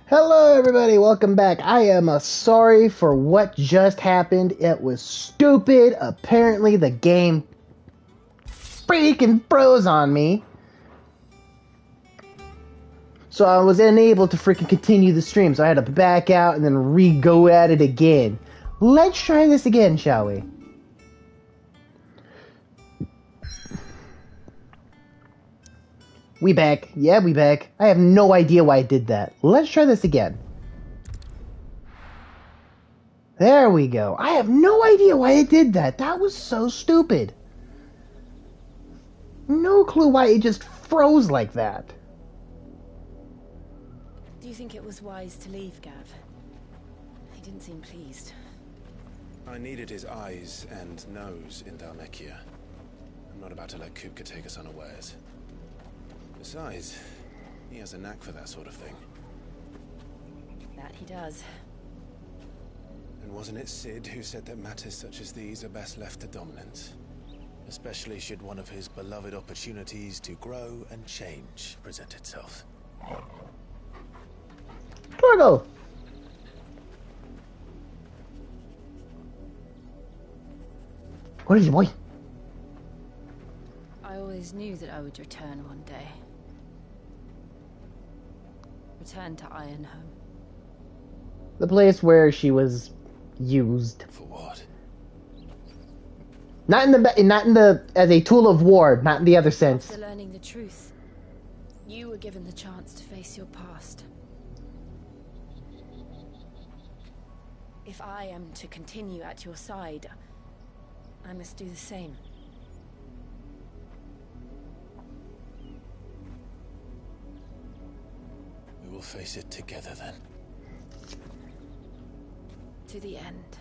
Hello, everybody. Welcome back. I am sorry for what just happened. It was stupid. Apparently, the game freaking froze on me. So I was unable to freaking continue the stream. So I had to back out and then re-go at it again. Let's try this again, shall we? We back. Yeah, we back. I have no idea why I did that. Let's try this again. There we go. I have no idea why I did that. That was so stupid. No clue why it just froze like that. Do you think it was wise to leave, Gav? He didn't seem pleased. I needed his eyes and nose in Dhalmekia. I'm not about to let Kupka take us unawares. Besides, he has a knack for that sort of thing. That he does. And wasn't it Sid who said that matters such as these are best left to dominance? Especially should one of his beloved opportunities to grow and change present itself. Torgo! What is it, boy? I always knew that I would return one day. Return to Ironhome. The place where she was used. For what? Not in the as a tool of war, not in the other sense. After learning the truth, you were given the chance to face your past. If I am to continue at your side, I must do the same. We will face it together then. To the end.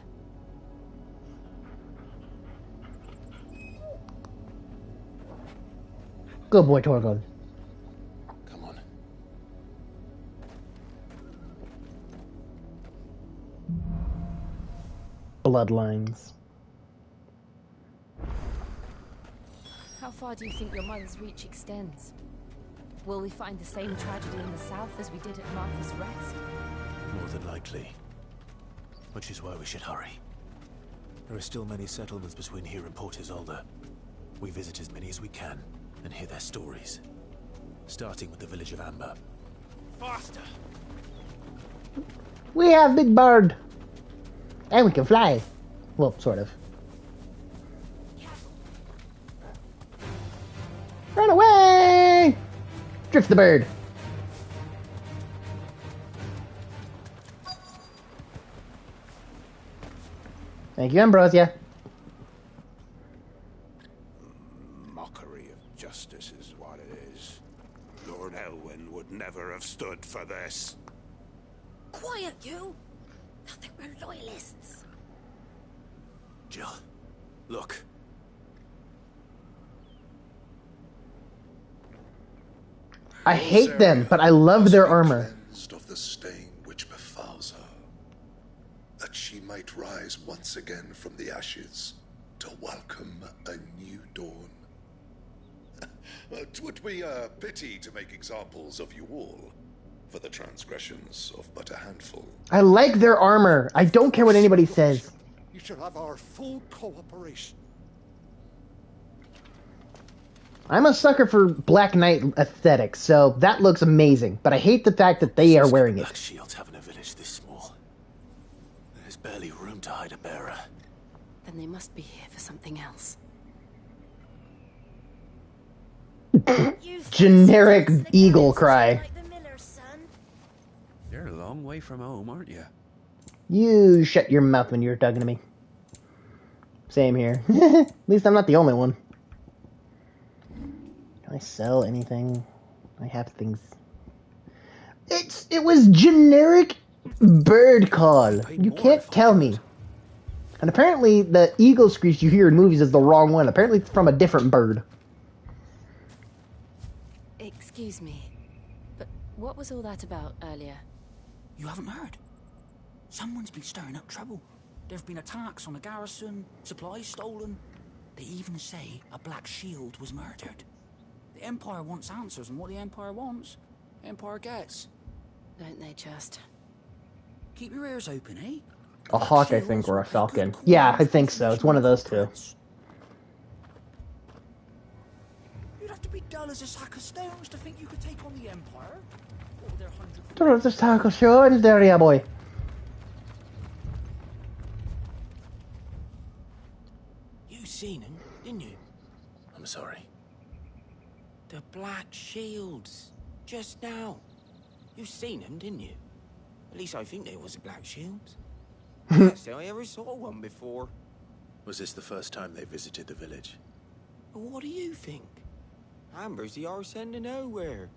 Good boy, Torgo. Come on. Bloodlines. How far do you think your mother's reach extends? Will we find the same tragedy in the south as we did at Martha's Rest? More than likely. Which is why we should hurry. There are still many settlements between here and Port Isolde. We visit as many as we can and hear their stories. Starting with the village of Amber. Faster! We have Big Bird. And we can fly. Well, sort of. Run away! Drift the bird. Thank you, Ambrosia. Mockery of justice is what it is. Lord Elwyn would never have stood for this. Quiet, you! Nothing, we're loyalists. Jill, look. I hate them, but I love their armor. Cleansed of the stain which befouls her, that she might rise once again from the ashes to welcome a new dawn. 'Twould be a pity to make examples of you all, for the transgressions of but a handful. I like their armor. I don't care what anybody says. You shall have our full cooperation. I'm a sucker for Black Knight aesthetics, so that looks amazing. But I hate the fact that they are wearing Black it. shields having a village this small. There's barely room to hide a bearer. Then they must be here for something else. Generic eagle cry. You're a long way from home, aren't you? You shut your mouth when you're talking to me. Same here. At least I'm not the only one. Can I sell anything? I have things. It was generic bird call. You can't tell me. And apparently the eagle screech you hear in movies is the wrong one. Apparently it's from a different bird. Excuse me, but what was all that about earlier? You haven't heard? Someone's been stirring up trouble. There've been attacks on the garrison, supplies stolen. They even say a Black Shield was murdered. The Empire wants answers, and what the Empire wants, Empire gets. Don't they just? Keep your ears open, eh? A hawk, I think, or a falcon. Yeah, I think so. It's one of those two. You'd have to be dull as a sack of stones to think you could take on the Empire. Or their 100... Du hast das Taco schon, der ja boy. You seen him, didn't you? I'm sorry. The Black Shields. Just now. You seen him, didn't you? At least I think there was a Black Shields. Can't say I ever saw one before. Was this the first time they visited the village? But what do you think? Amber's the arse end of nowhere.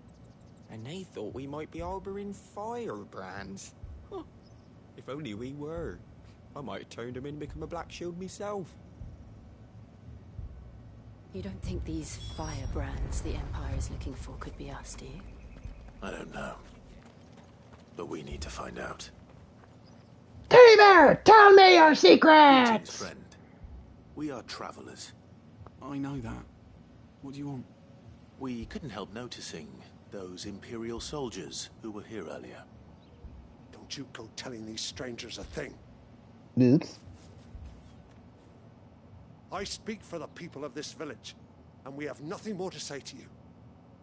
And they thought we might be harboring firebrands. Huh. If only we were. I might have turned him in and become a Black Shield myself. You don't think these firebrands the Empire is looking for could be us, do you? I don't know. But we need to find out. Teddy Bear, tell me your Greetings, secrets! friend. We are travelers. I know that. What do you want? We couldn't help noticing those Imperial soldiers who were here earlier. Don't you go telling these strangers a thing. Oops. I speak for the people of this village, and we have nothing more to say to you.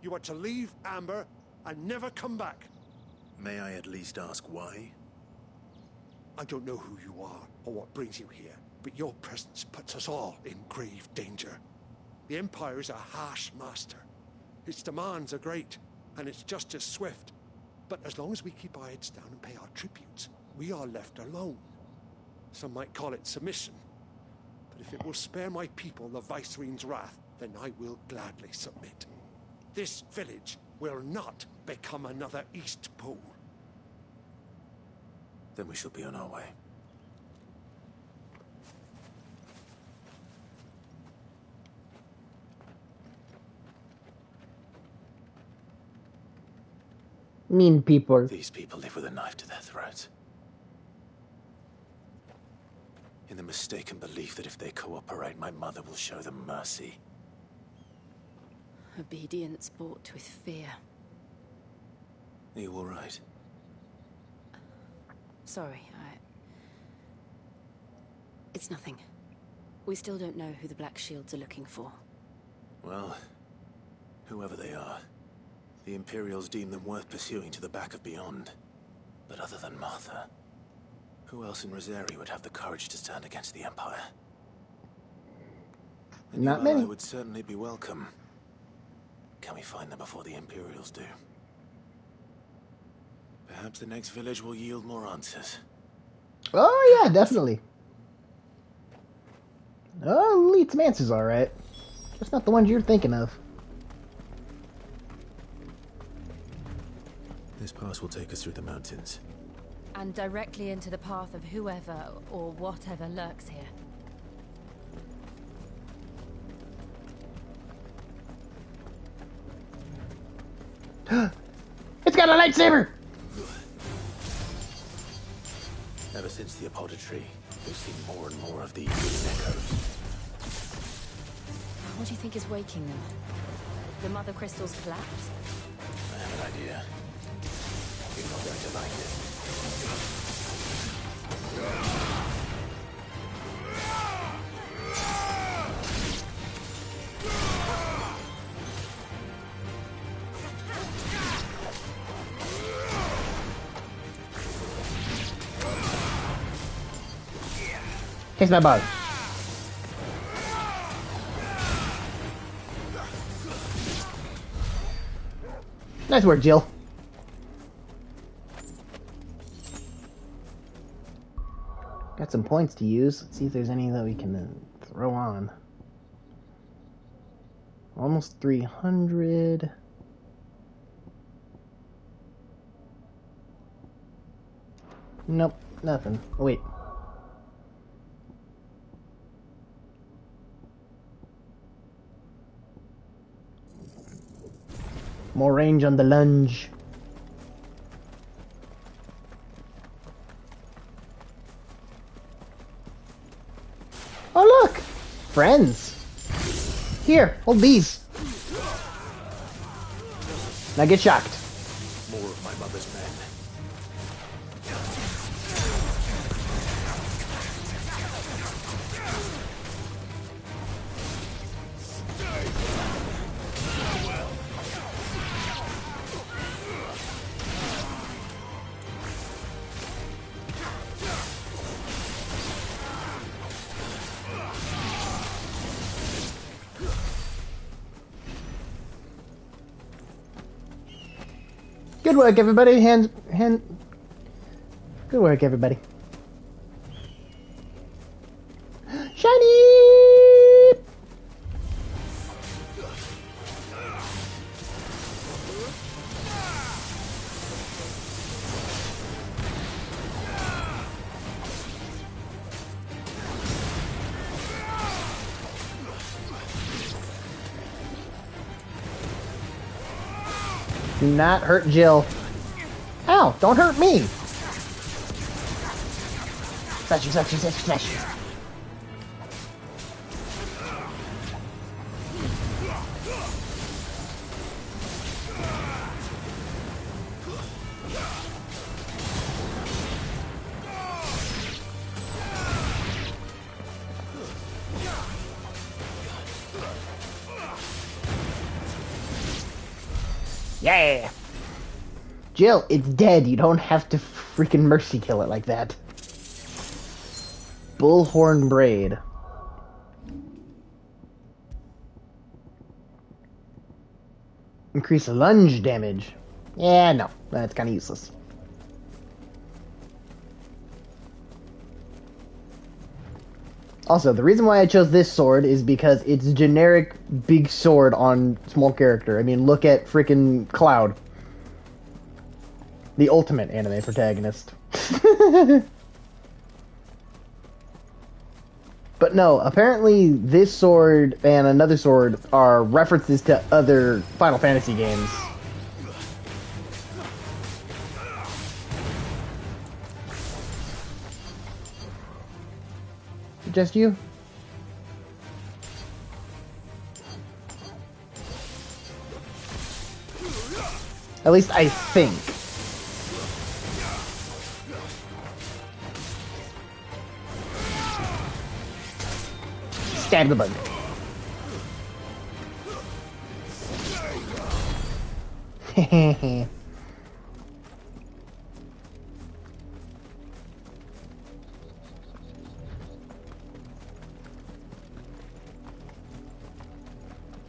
You are to leave Amber and never come back. May I at least ask why? I don't know who you are or what brings you here, but your presence puts us all in grave danger. The Empire is a harsh master. Its demands are great, and its justice swift. But as long as we keep our heads down and pay our tributes, we are left alone. Some might call it submission. But if it will spare my people the Viceroy's wrath, then I will gladly submit. This village will not become another Eastpool. Then we shall be on our way. Mean people. These people live with a knife to their throats. In the mistaken belief that if they cooperate, my mother will show them mercy. Obedience bought with fear. Are you all right? Sorry, It's nothing. We still don't know who the Black Shields are looking for. Well, whoever they are, the Imperials deem them worth pursuing to the back of beyond. But other than Martha, who else in Rosari would have the courage to stand against the Empire? And Not you many. I would certainly be welcome. Can we find them before the Imperials do? Perhaps the next village will yield more answers. Oh, yeah, definitely. Oh, Leeds Manse is alright. Just not the ones you're thinking of. This pass will take us through the mountains. And directly into the path of whoever or whatever lurks here. It's got a lightsaber! Ever since the Apodatory, we've seen more and more of these echoes. What do you think is waking them? The Mother Crystal's collapse? I have an idea. You're not going to like it. Kiss my butt. Nice work, Jill. Got some points to use. Let's see if there's any that we can throw on. Almost 300. Nope, nothing. Oh, wait. More range on the lunge. Oh look! Friends! Here, hold these. Now get shocked. More of my mother's men. Good work, everybody. Good work, everybody. Shiny! Do not hurt Jill. Ow, don't hurt me. Slash, slash, slash, slash. Yeah! Jill, it's dead. You don't have to freaking mercy kill it like that. Bullhorn Braid. Increase lunge damage. Yeah, no. That's kind of useless. Also, the reason why I chose this sword is because it's a generic big sword on small character. I mean, look at freaking Cloud. The ultimate anime protagonist. But no, apparently this sword and another sword are references to other Final Fantasy games. Just you? At least I think. Stab the bug. Hehehe.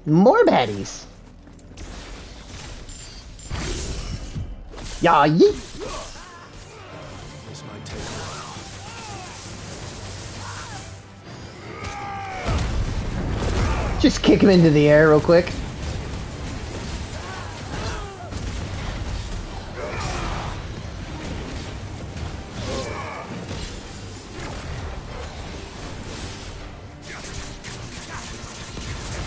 More baddies. Yeah, yeet. This might take a while. Just kick him into the air real quick.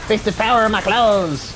Face the power of my clothes.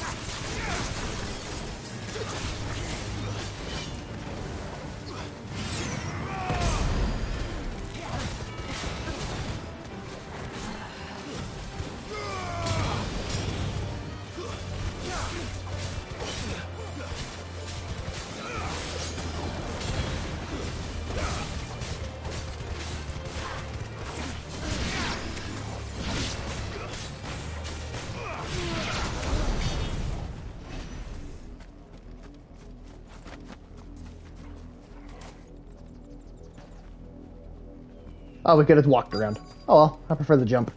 Oh, we could have walked around. Oh well, I prefer the jump.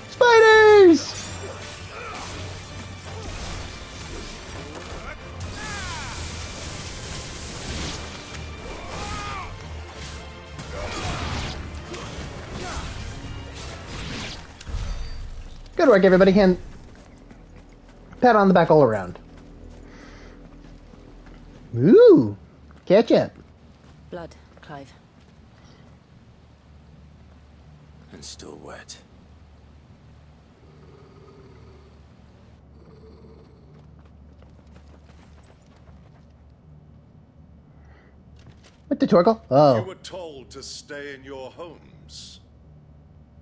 Spiders! Good work, everybody. Hand pat on the back all around. Ooh. Ketchup. Blood, Clive. And still wet. What the Torgal? You Oh. were told to stay in your homes.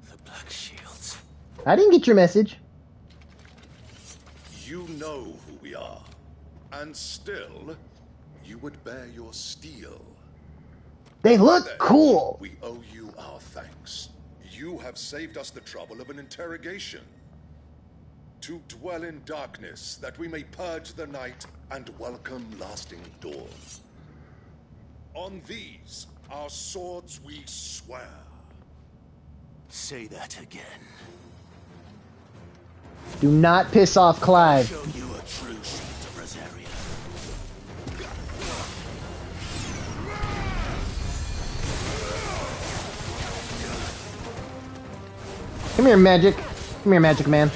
The Black Shields. I didn't get your message. You know who we are. And still, you would bear your steel. They look Then, cool. we owe you our thanks. You have saved us the trouble of an interrogation. To dwell in darkness, that we may purge the night and welcome lasting dawn. On these, our swords we swear. Say that again. Do not piss off Clive. Show you a true shield of Rosaria. Come here, Magic. Come here, Magic Man.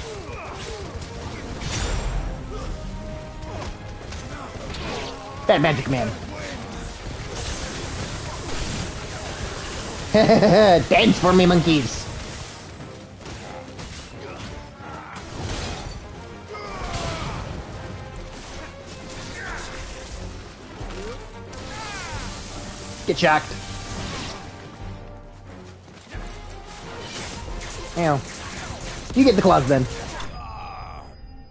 That Magic Man. Dance for me, monkeys. Get shocked. Ow. You get the claws then.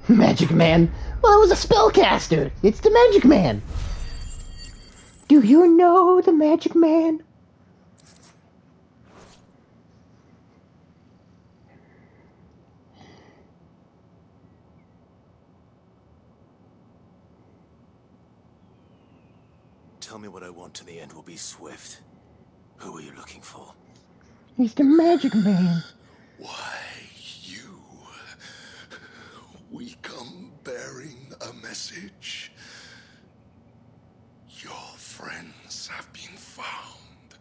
Magic Man. Well, it was a spellcaster. It's the Magic Man. Do you know the Magic Man? Tell me what I want and the end will be swift. Who are you looking for? He's the Magic Man. Why, you? We come bearing a message. Your friends have been found.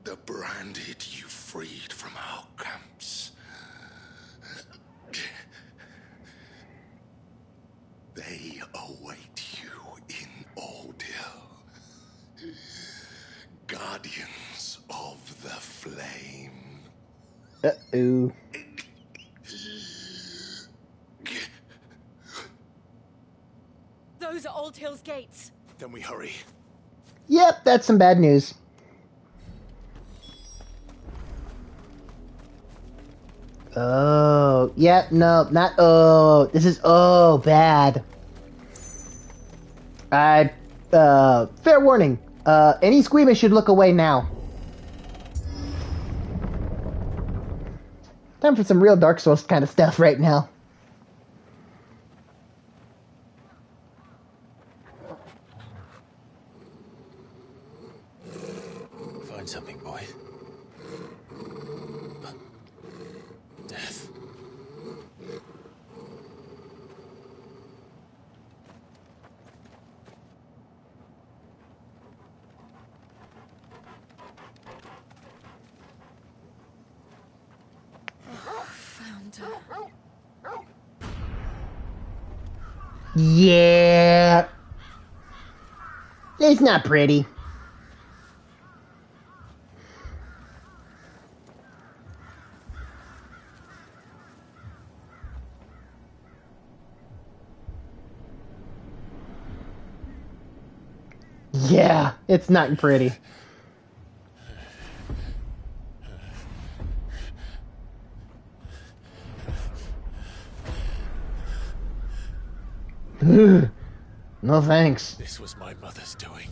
The branded you freed from our camps. They await you in Ordeal. Guardians of the Flame. Uh-oh. Those are Old Hill's gates. Then we hurry. Yep, that's some bad news. Oh, yep, no, not oh. This is oh bad. Fair warning. Any squeamish should look away now. Time for some real Dark Souls kind of stuff right now. Find something, boy. Death. Found her. Yeah. It's not pretty. Yeah, it's not pretty. No thanks. This was my mother's doing.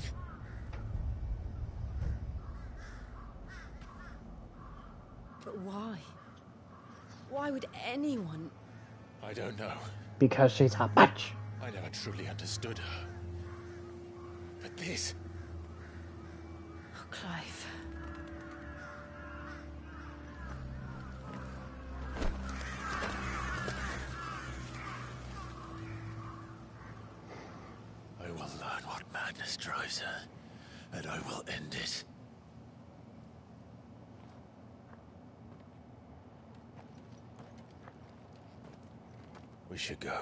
But why? Why would anyone? I don't know. Because she's a bitch. I never truly understood her. But this... Oh, Clive. I will learn what madness drives her, and I will end it. We should go.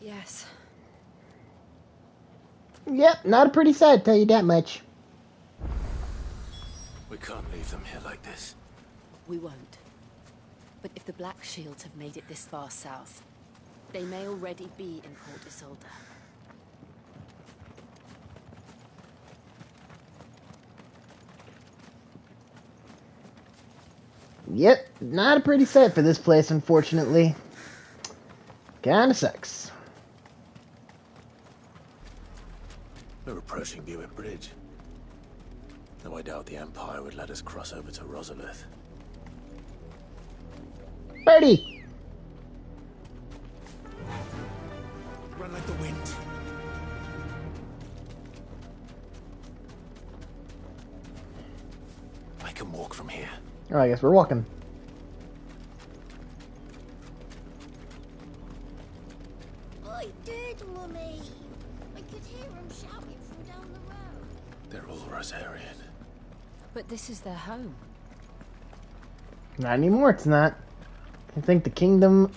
Yes. Yep, not a pretty sight, tell you that much. We can't leave them here like this. We won't. But if the Black Shields have made it this far south, they may already be in Port Isolde. Yep, not a pretty sight for this place, unfortunately. Kinda sucks. We're approaching Buick Bridge. Though I doubt the Empire would let us cross over to Rosalith. Birdie! Run like the wind. I can walk from here. Oh, I guess we're walking. I did, Mummy. I could hear him shouting from down the road. They're all Rosarian. But this is their home. Not anymore, it's not. I think the kingdom...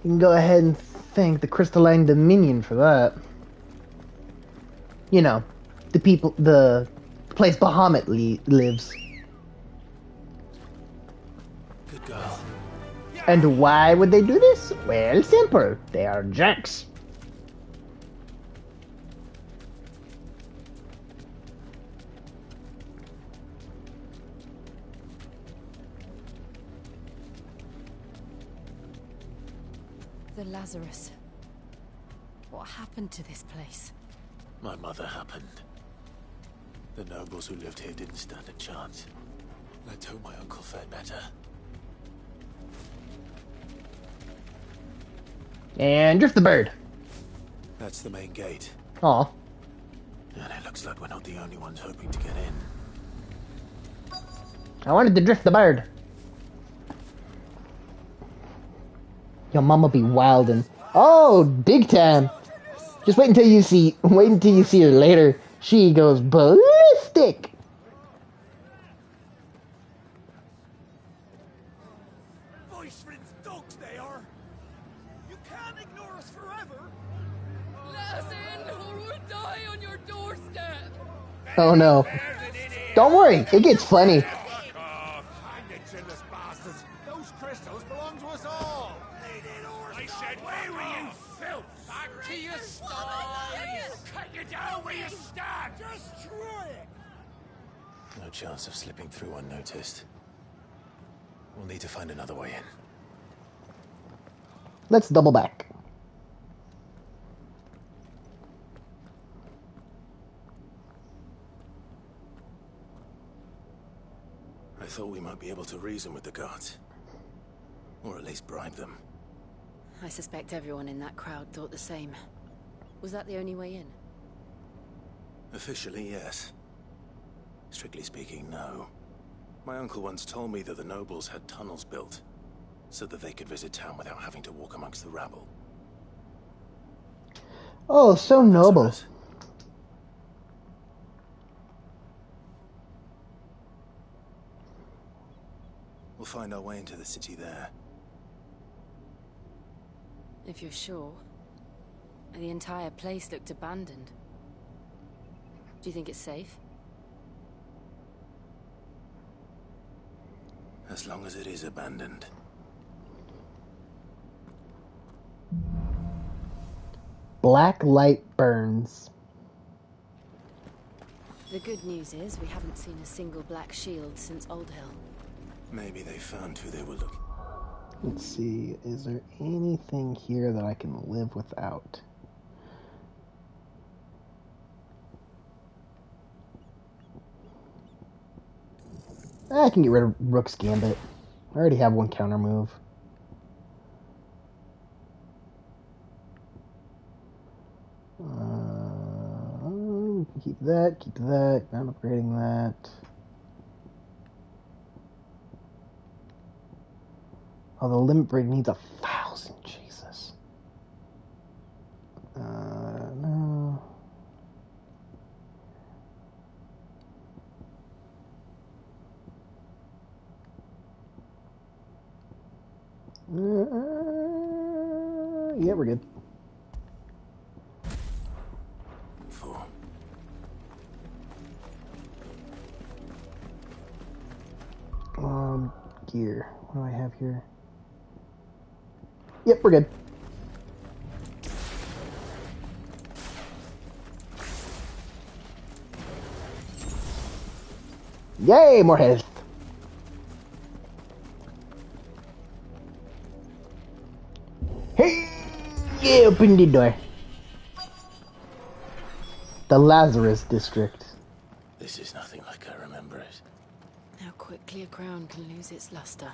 You can go ahead and thank the Crystalline Dominion for that. You know, the people... The place Bahamut lives. Good girl. And why would they do this? Well, simple. They are jerks. The Lazarus. What happened to this place? My mother happened. The nobles who lived here didn't stand a chance. Let's hope my uncle fared better. And drift the bird. That's the main gate. Aw. And it looks like we're not the only ones hoping to get in. I wanted to drift the bird. Your mama be wildin'. Oh, big time. Just wait until you see her later. She goes ballistic. Voice friends dogs they are. You can't ignore us forever. Let us in or we'll die on your doorstep. Oh no. Don't worry, it gets funny. Fuck off. Hang the chinless bastards. Those crystals belong to us all. I said, where were you, filth? Back to your sties. Cut you down where you stand. Just try it. No chance of slipping through unnoticed. We'll need to find another way in. Let's double back. I thought we might be able to reason with the guards. Or at least bribe them. I suspect everyone in that crowd thought the same. Was that the only way in? Officially, yes. Strictly speaking, no. My uncle once told me that the nobles had tunnels built, so that they could visit town without having to walk amongst the rabble. Oh, so noble. Lazarus. We'll find our way into the city there. If you're sure. The entire place looked abandoned. Do you think it's safe? As long as it is abandoned. Black light burns. The good news is we haven't seen a single black shield since Old Hill. Maybe they found who they were looking. Let's see, is there anything here that I can live without? I can get rid of Rook's Gambit. I already have one counter move. Keep that, not upgrading that. Oh, the limit break needs 1,000, Jesus. No. Yeah, we're good. 4. Gear. What do I have here? Yep, we're good. Yay, more health. Hey! Yeah, open the door. The Lazarus District. This is nothing like I remember it. How quickly a crown can lose its luster.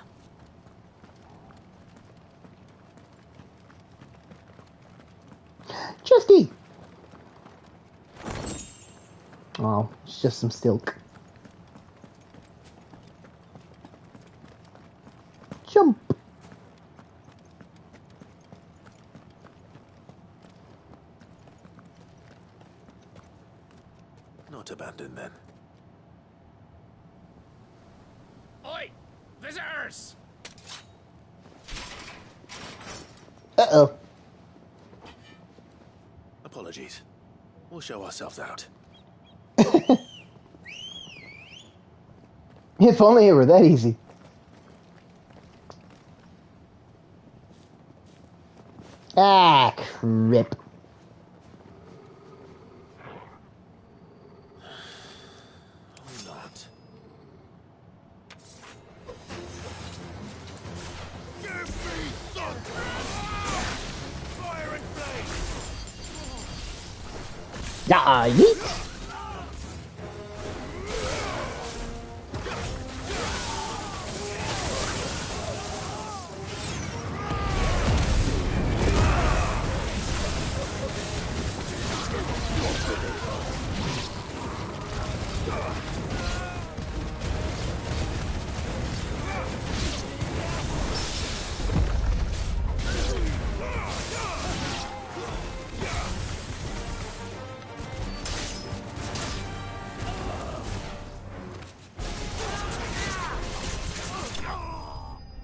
Justy! Oh, it's just some silk. Jump! Not abandoned then. Oi! Visitors! Uh-oh. Apologies. We'll show ourselves out. If only it were that easy. Ah, crap. Or not. Give me something! Fire and flame! Ah, yeet.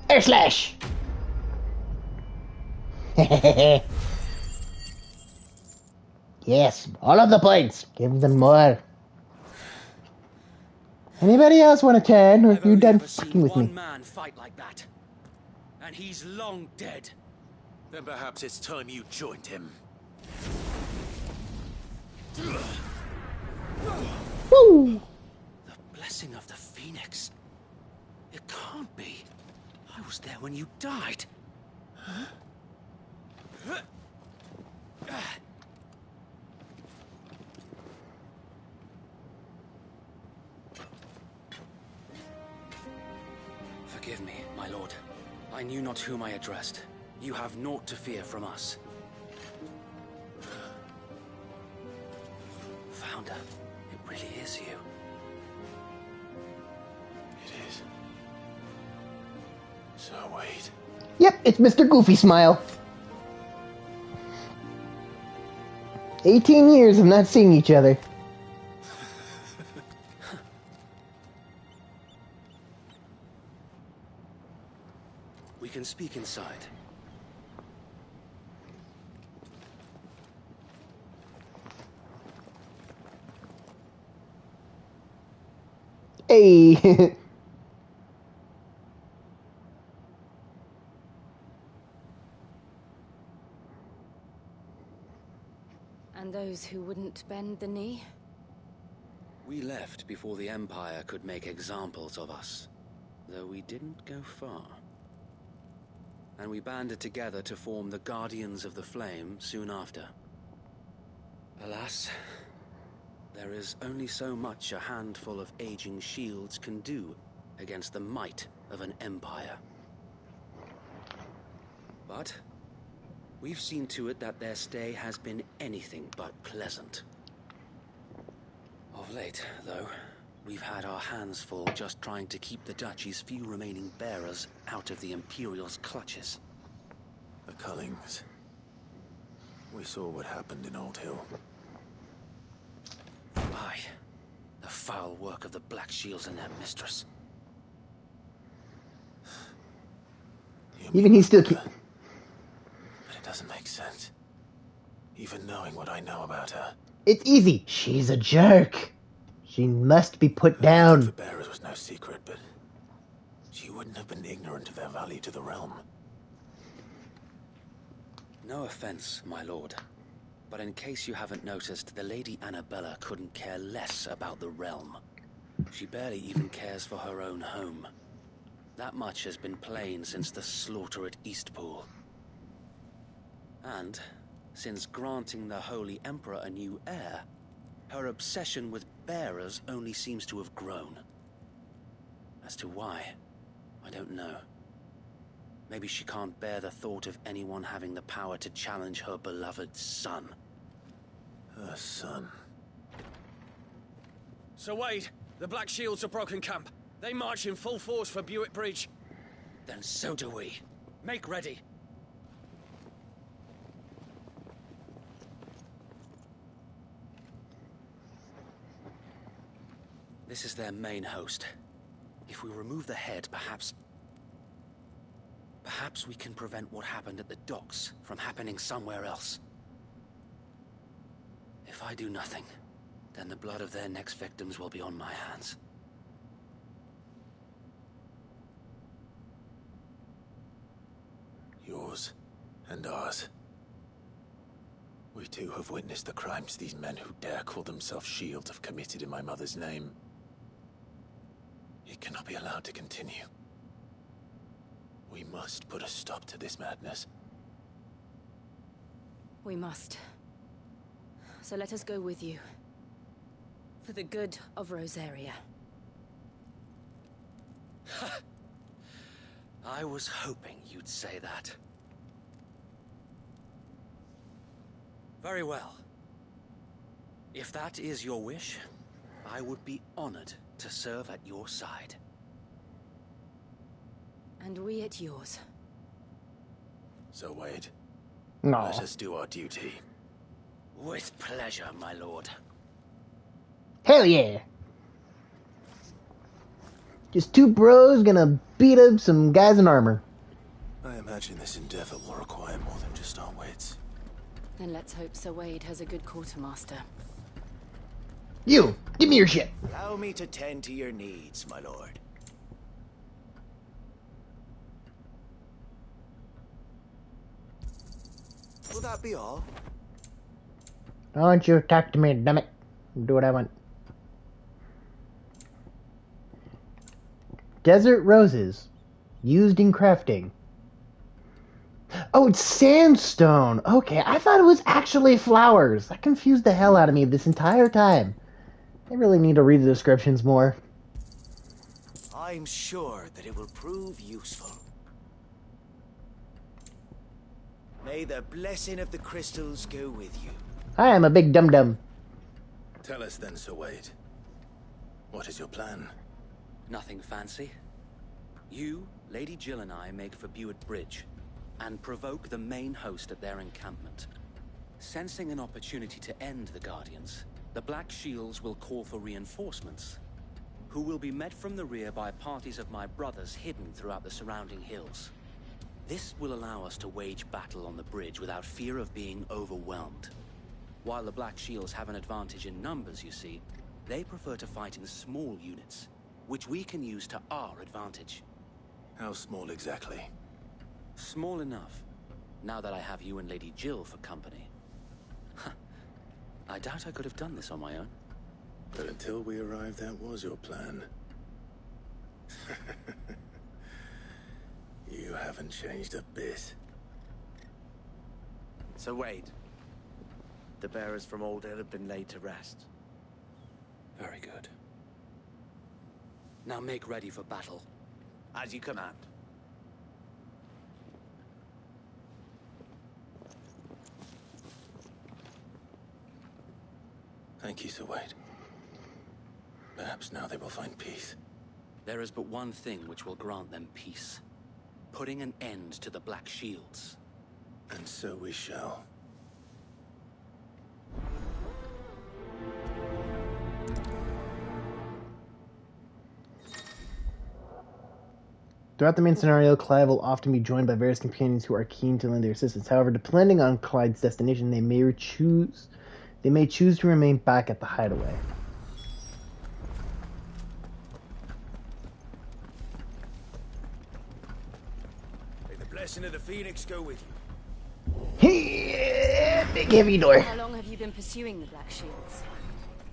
Air slash! Yes, all of the points. Give them more. Anybody else want to turn, or I've you only done ever fucking seen with one me? man fight like that. And he's long dead. Then perhaps it's time you joined him. Woo! The blessing of the Phoenix. It can't be. I was there when you died. Forgive me, my lord. I knew not whom I addressed. You have naught to fear from us. Founder, it really is you. It is. So wait. Yep, it's Mr. Goofy Smile. 18 years of not seeing each other. We can speak inside. Hey. And those who wouldn't bend the knee? We left before the Empire could make examples of us, though we didn't go far. And we banded together to form the Guardians of the Flame soon after. Alas, there is only so much a handful of aging shields can do against the might of an empire. But we've seen to it that their stay has been anything but pleasant. Of late, though, we've had our hands full just trying to keep the Duchy's few remaining bearers out of the Imperial's clutches. The Cullings. We saw what happened in Old Hill. Aye, the foul work of the Black Shields and their mistress. Even he still But can't. it doesn't make sense. Even knowing what I know about her. It's easy. She's a jerk. She must be put Her down. hatred for bearers was no secret, but she wouldn't have been ignorant of their value to the realm. No offense, my lord. But in case you haven't noticed, the Lady Annabella couldn't care less about the realm. She barely even cares for her own home. That much has been plain since the slaughter at Eastpool. And, since granting the Holy Emperor a new heir, her obsession with bearers only seems to have grown. As to why, I don't know. Maybe she can't bear the thought of anyone having the power to challenge her beloved son. Her son. Sir Wade, the Black Shields have broken camp. They march in full force for Buick Bridge. Then so do we. Make ready. This is their main host. If we remove the head, perhaps we can prevent what happened at the docks from happening somewhere else. If I do nothing, then the blood of their next victims will be on my hands. Yours and ours. We too have witnessed the crimes these men who dare call themselves Shield have committed in my mother's name. It cannot be allowed to continue. We must put a stop to this madness. We must. So let us go with you. For the good of Rosaria. I was hoping you'd say that. Very well. If that is your wish, I would be honored to serve at your side. And we at yours. So, Wade, No. let us do our duty. With pleasure, my lord. Hell yeah. Just two bros gonna beat up some guys in armor. I imagine this endeavor will require more than just our wits. Then let's hope Sir Wade has a good quartermaster. You, give me your shit. Allow me to tend to your needs, my lord. Will that be all? Don't you talk to me, dammit. Do what I want. Desert roses. Used in crafting. Oh, it's sandstone. Okay, I thought it was actually flowers. That confused the hell out of me this entire time. I really need to read the descriptions more. I'm sure that it will prove useful. May the blessing of the crystals go with you. I am a big dum-dum. Tell us then, Sir Wade. What is your plan? Nothing fancy. You, Lady Jill and I make for Buick Bridge and provoke the main host at their encampment. Sensing an opportunity to end the Guardians, the Black Shields will call for reinforcements, who will be met from the rear by parties of my brothers hidden throughout the surrounding hills. This will allow us to wage battle on the bridge without fear of being overwhelmed. While the Black Shields have an advantage in numbers, you see, they prefer to fight in small units, which we can use to our advantage. How small exactly? Small enough, now that I have you and Lady Jill for company. I doubt I could have done this on my own. But until we arrived, that was your plan. You haven't changed a bit. So Wade, the bearers from Old Hill have been laid to rest. Very good. Now make ready for battle. As you command. Thank you, Sir Wade. Perhaps now they will find peace. There is but one thing which will grant them peace. Putting an end to the Black Shields. And so we shall. Throughout the main scenario, Clive will often be joined by various companions who are keen to lend their assistance. However, depending on Clive's destination, they may choose to remain back at the hideaway. May the blessing of the Phoenix go with you. Big heavy door. How long have you been pursuing the Black Shields?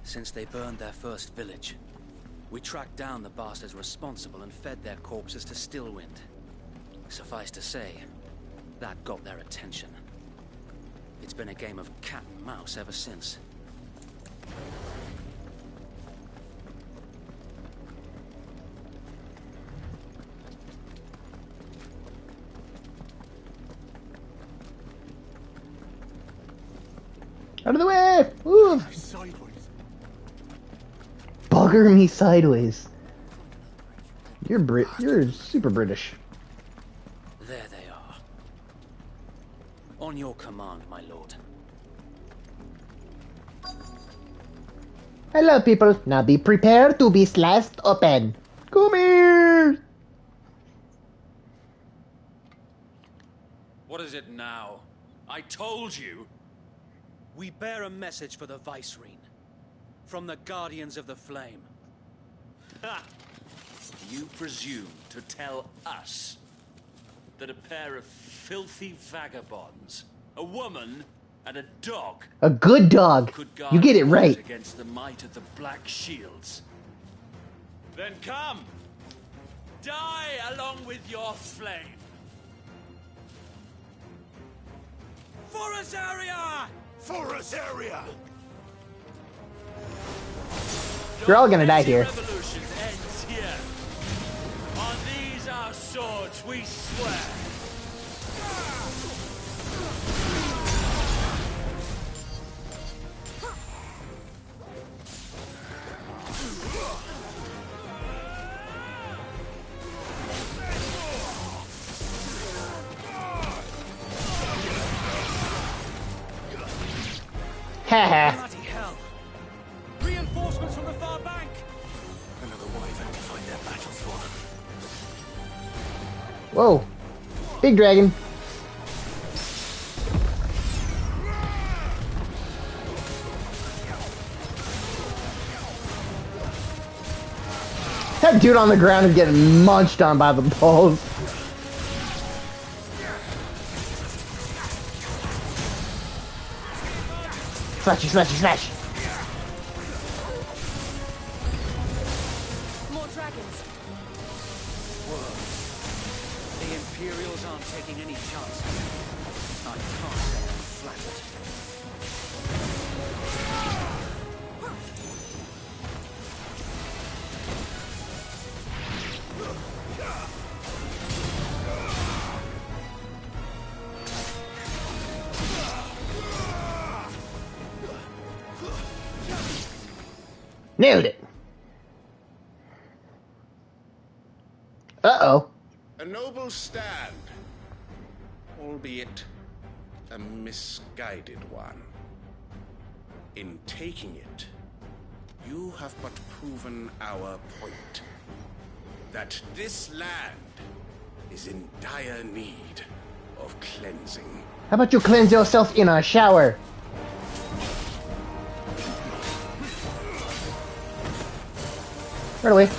Since they burned their first village, we tracked down the bastards responsible and fed their corpses to Stillwind. Suffice to say, that got their attention. It's been a game of cat and mouse ever since. Out of the way! Ooh. Sideways. Bugger me sideways. You're super British. There they are. On your command, my lord. Hello, people. Now be prepared to be sliced open. Come here! What is it now? I told you! We bear a message for the Vicereine. From the Guardians of the Flame. Ha! You presume to tell us that a pair of filthy vagabonds, a woman and a dog, A good dog. could guard You get it the right. fort against the might of the Black Shields? Then come! Die along with your flame! For us area! For us area! You're all gonna die here. Revolution ends here. On these our swords we swear. Haha. Bloody hell! Reinforcements from the far bank. Another wyvern to fight their battles for. Whoa. Big dragon. That dude on the ground is getting munched on by the bulls. Smashy, smashy, smash. More dragons. The Imperials aren't taking any chances. I can't say I'm flattered. Nailed it. Uh-oh. A noble stand, albeit a misguided one. In taking it, you have but proven our point. That this land is in dire need of cleansing. How about you cleanse yourself in a shower? Right away.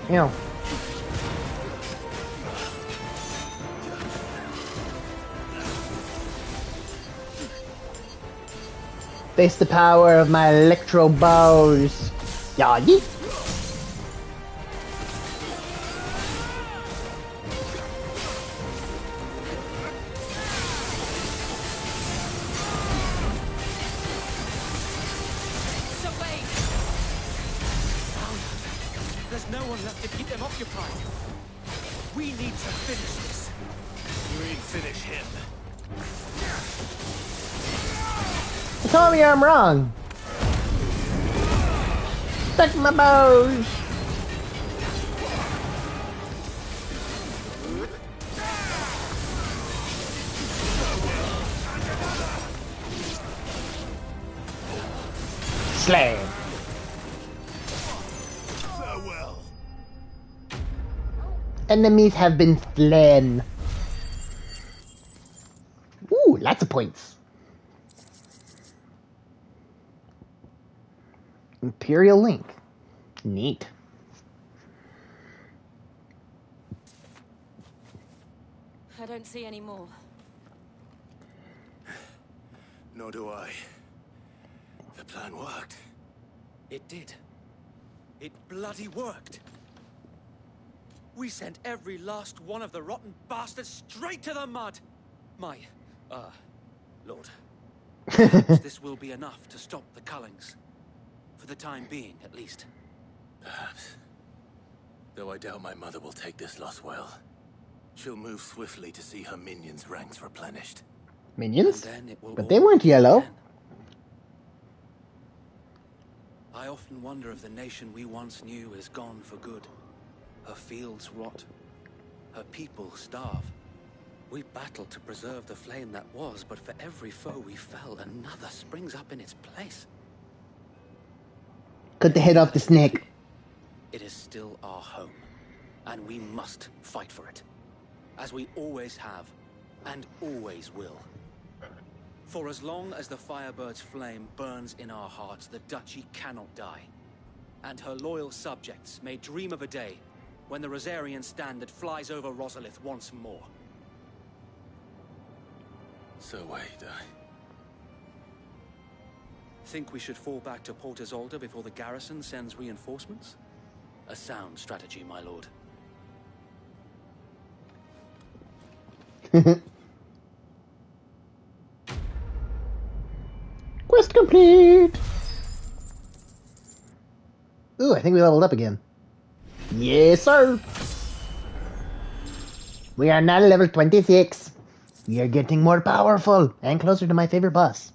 Ew. Face the power of my electro bows. Yeah, yeet. So wait. There's no one left to keep them occupied. We need to finish this. You mean finish him? Tell me I'm wrong. Take my bows. Slay. Farewell. Enemies have been slain. Ooh, lots of points. Imperial Link. Neat. I don't see any more. Nor do I. The plan worked. It did. It bloody worked. We sent every last one of the rotten bastards straight to the mud. My, Lord. Perhaps this will be enough to stop the Cullings. For the time being, at least. Perhaps. Though I doubt my mother will take this loss well. She'll move swiftly to see her minions' ranks replenished. Minions? But they weren't yellow. I often wonder if the nation we once knew is gone for good. Her fields rot. Her people starve. We battled to preserve the flame that was, but for every foe we fell, another springs up in its place. Cut the head off the snake. It is still our home, and we must fight for it. As we always have, and always will. For as long as the Firebird's flame burns in our hearts, the Duchy cannot die. And her loyal subjects may dream of a day when the Rosarian standard flies over Rosalith once more. So wait, Think we should fall back to Port Isolde before the garrison sends reinforcements? A sound strategy, my lord. Quest complete! Ooh, I think we leveled up again. Yes, sir! We are now level 26. We are getting more powerful and closer to my favorite boss.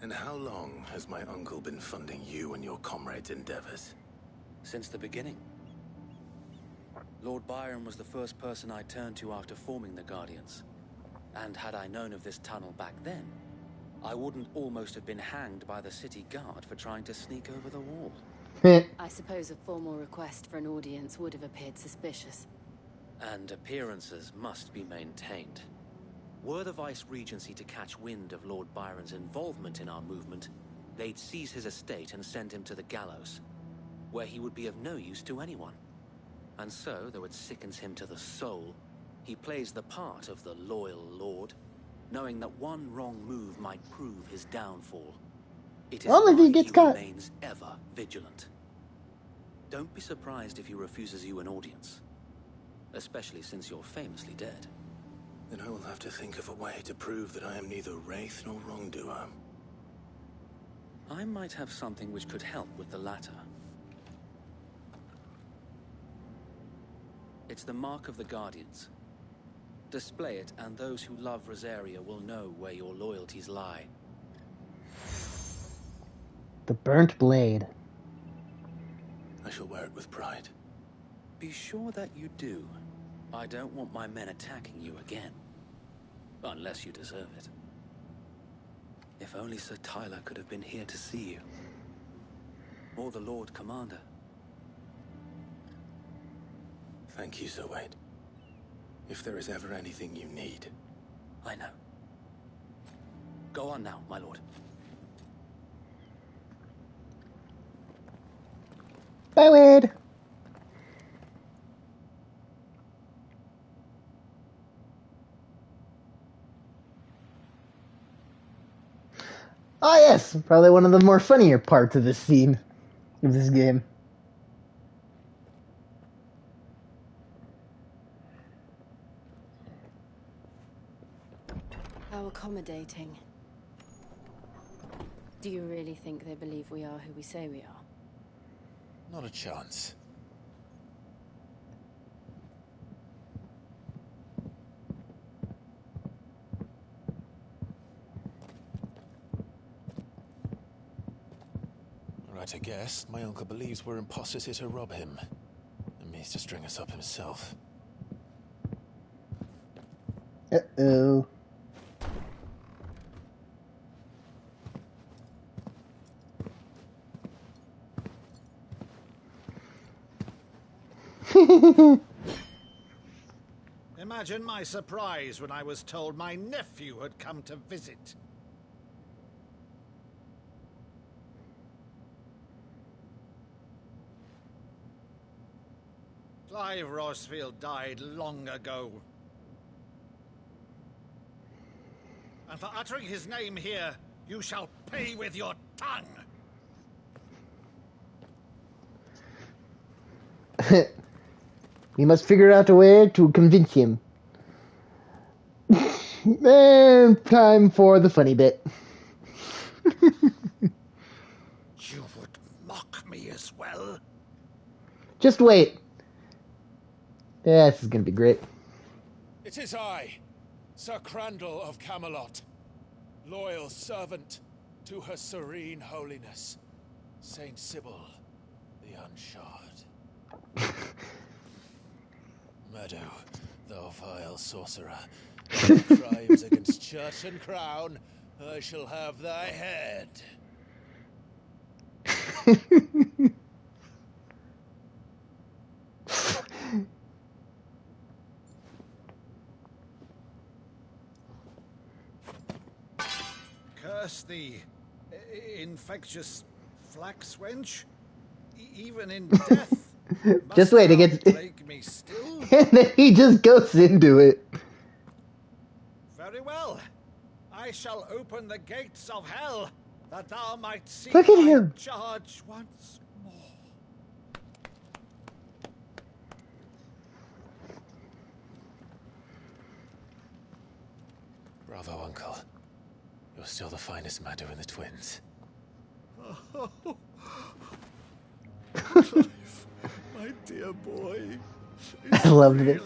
And how long has my uncle been funding you and your comrades' endeavors? Since the beginning. Lord Byron was the first person I turned to after forming the Guardians. And had I known of this tunnel back then, I wouldn't almost have been hanged by the city guard for trying to sneak over the wall. I suppose a formal request for an audience would have appeared suspicious. And appearances must be maintained. Were the Vice-Regency to catch wind of Lord Byron's involvement in our movement, they'd seize his estate and send him to the gallows, where he would be of no use to anyone. And so, though it sickens him to the soul, he plays the part of the loyal lord, knowing that one wrong move might prove his downfall. It is Only if he why gets caught. Remains ever vigilant. Don't be surprised if he refuses you an audience, especially since you're famously dead. Then I will have to think of a way to prove that I am neither wraith nor wrongdoer. I might have something which could help with the latter. It's the mark of the Guardians. Display it, and those who love Rosaria will know where your loyalties lie. The burnt blade. I shall wear it with pride. Be sure that you do. I don't want my men attacking you again. Unless you deserve it. If only Sir Tyler could have been here to see you. Or the Lord Commander. Thank you, Sir Wade. If there is ever anything you need. I know. Go on now, my lord. Bye, Wade! Oh yes, probably one of the more funnier parts of this scene, of this game. How accommodating. Do you really think they believe we are who we say we are? Not a chance. Right, I guess. My uncle believes we're imposters here to rob him. And means to string us up himself. Uh-oh. imagine my surprise when I was told my nephew had come to visit. Clive Rosfield died long ago. And for uttering his name here, you shall pay with your tongue. We must figure out a way to convince him. And time for the funny bit. You would mock me as well? Just wait. Yeah, this is gonna be great. It is I, Sir Crandall of Camelot, loyal servant to Her Serene Holiness, Saint Sybil the Unshod. Meadow, thou vile sorcerer, for crimes against church and crown, I shall have thy head. Curse thee, infectious flax wench. Even in death. Just wait, it gets. Plague me still? And then he just goes into it. Very well. I shall open the gates of hell, that thou might see Look at my him. charge once more. Bravo, Uncle. You're still the finest Meadow in the twins. Oh, Clive, my dear boy. I loved it.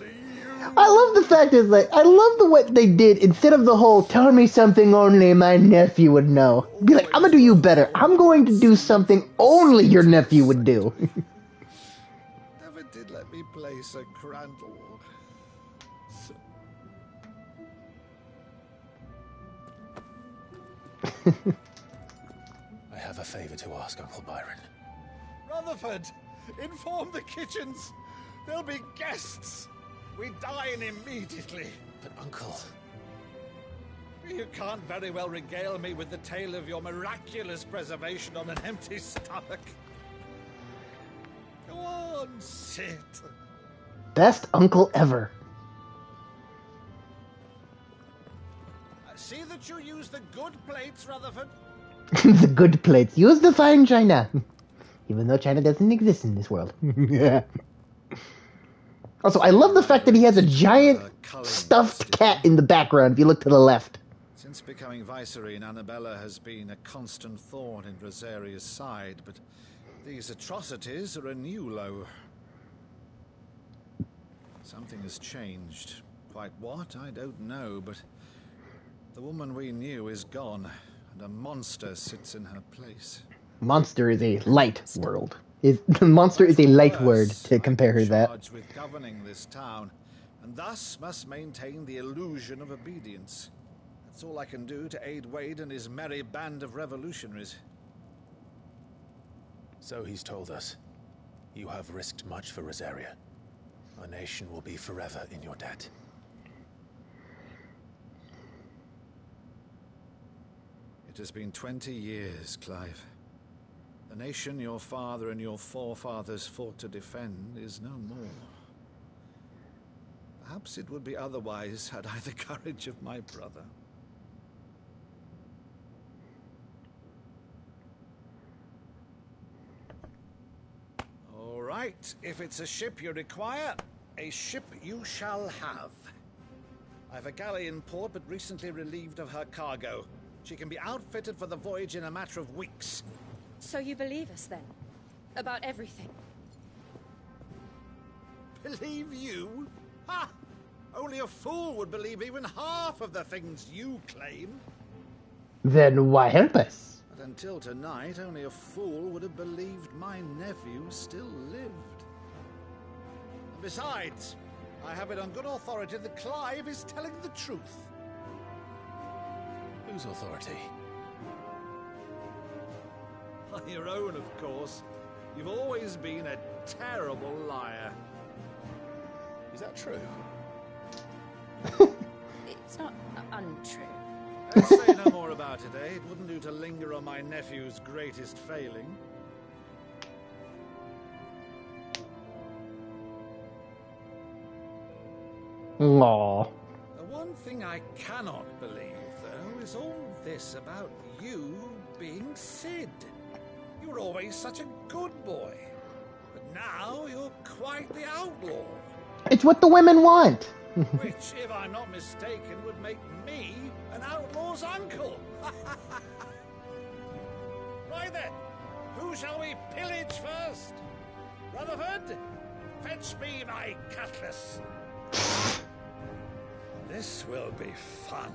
I love the fact is like I love the what they did instead of the whole tell me something only my nephew would know. Be like, I'm gonna do you better. I'm going to do something only your nephew would do. Never did let me play Sir Crandall. I have a favor to ask, Uncle Byron. Rutherford, inform the kitchens. There'll be guests. We dine immediately. But, Uncle... You can't very well regale me with the tale of your miraculous preservation on an empty stomach. Go on, sit. Best uncle ever. See that you use the good plates, Rutherford. The good plates. Use the fine china. Even though China doesn't exist in this world. Yeah. Also, I love the fact that he has a giant stuffed cat in the background if you look to the left. Since becoming Vicereine, Annabella has been a constant thorn in Rosaria's side, but these atrocities are a new low. Something has changed. Quite what, I don't know, but the woman we knew is gone, and a monster sits in her place. Monster is a light word. Monster is a light word to compare her that. Charged with governing this town, and thus must maintain the illusion of obedience. That's all I can do to aid Wade and his merry band of revolutionaries. So he's told us. You have risked much for Rosaria. Our nation will be forever in your debt. It has been 20 years, Clive. The nation your father and your forefathers fought to defend is no more. Perhaps it would be otherwise had I the courage of my brother. All right, if it's a ship you require, a ship you shall have. I've a galley in port, but recently relieved of her cargo. She can be outfitted for the voyage in a matter of weeks. So you believe us then? About everything? Believe you? Ha! Only a fool would believe even half of the things you claim. Then why help us? But until tonight, only a fool would have believed my nephew still lived. And besides, I have it on good authority that Clive is telling the truth. Whose authority? Your own, of course. You've always been a terrible liar. Is that true? It's not untrue. Let's say no more about it, eh? It wouldn't do to linger on my nephew's greatest failing. Aww. The one thing I cannot believe, though, is all this about you being Cid. You were always such a good boy. But now you're quite the outlaw. It's what the women want. Which, if I'm not mistaken, would make me an outlaw's uncle. Right then, who shall we pillage first? Rutherford, fetch me my cutlass. This will be fun.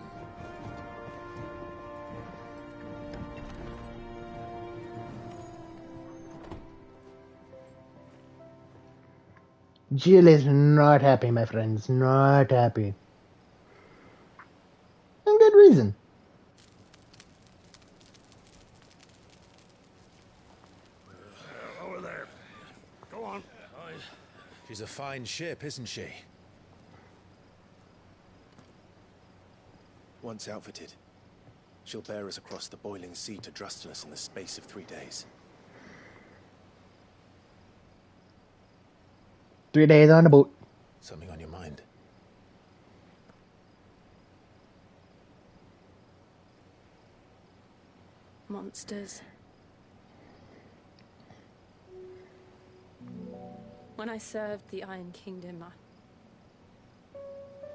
Jill is not happy, my friends. Not happy. And good reason. Over there. Go on. She's a fine ship, isn't she? Once outfitted, she'll bear us across the boiling sea to Drustinus in the space of 3 days. 3 days on the boat. Something on your mind? Monsters. When I served the Iron Kingdom,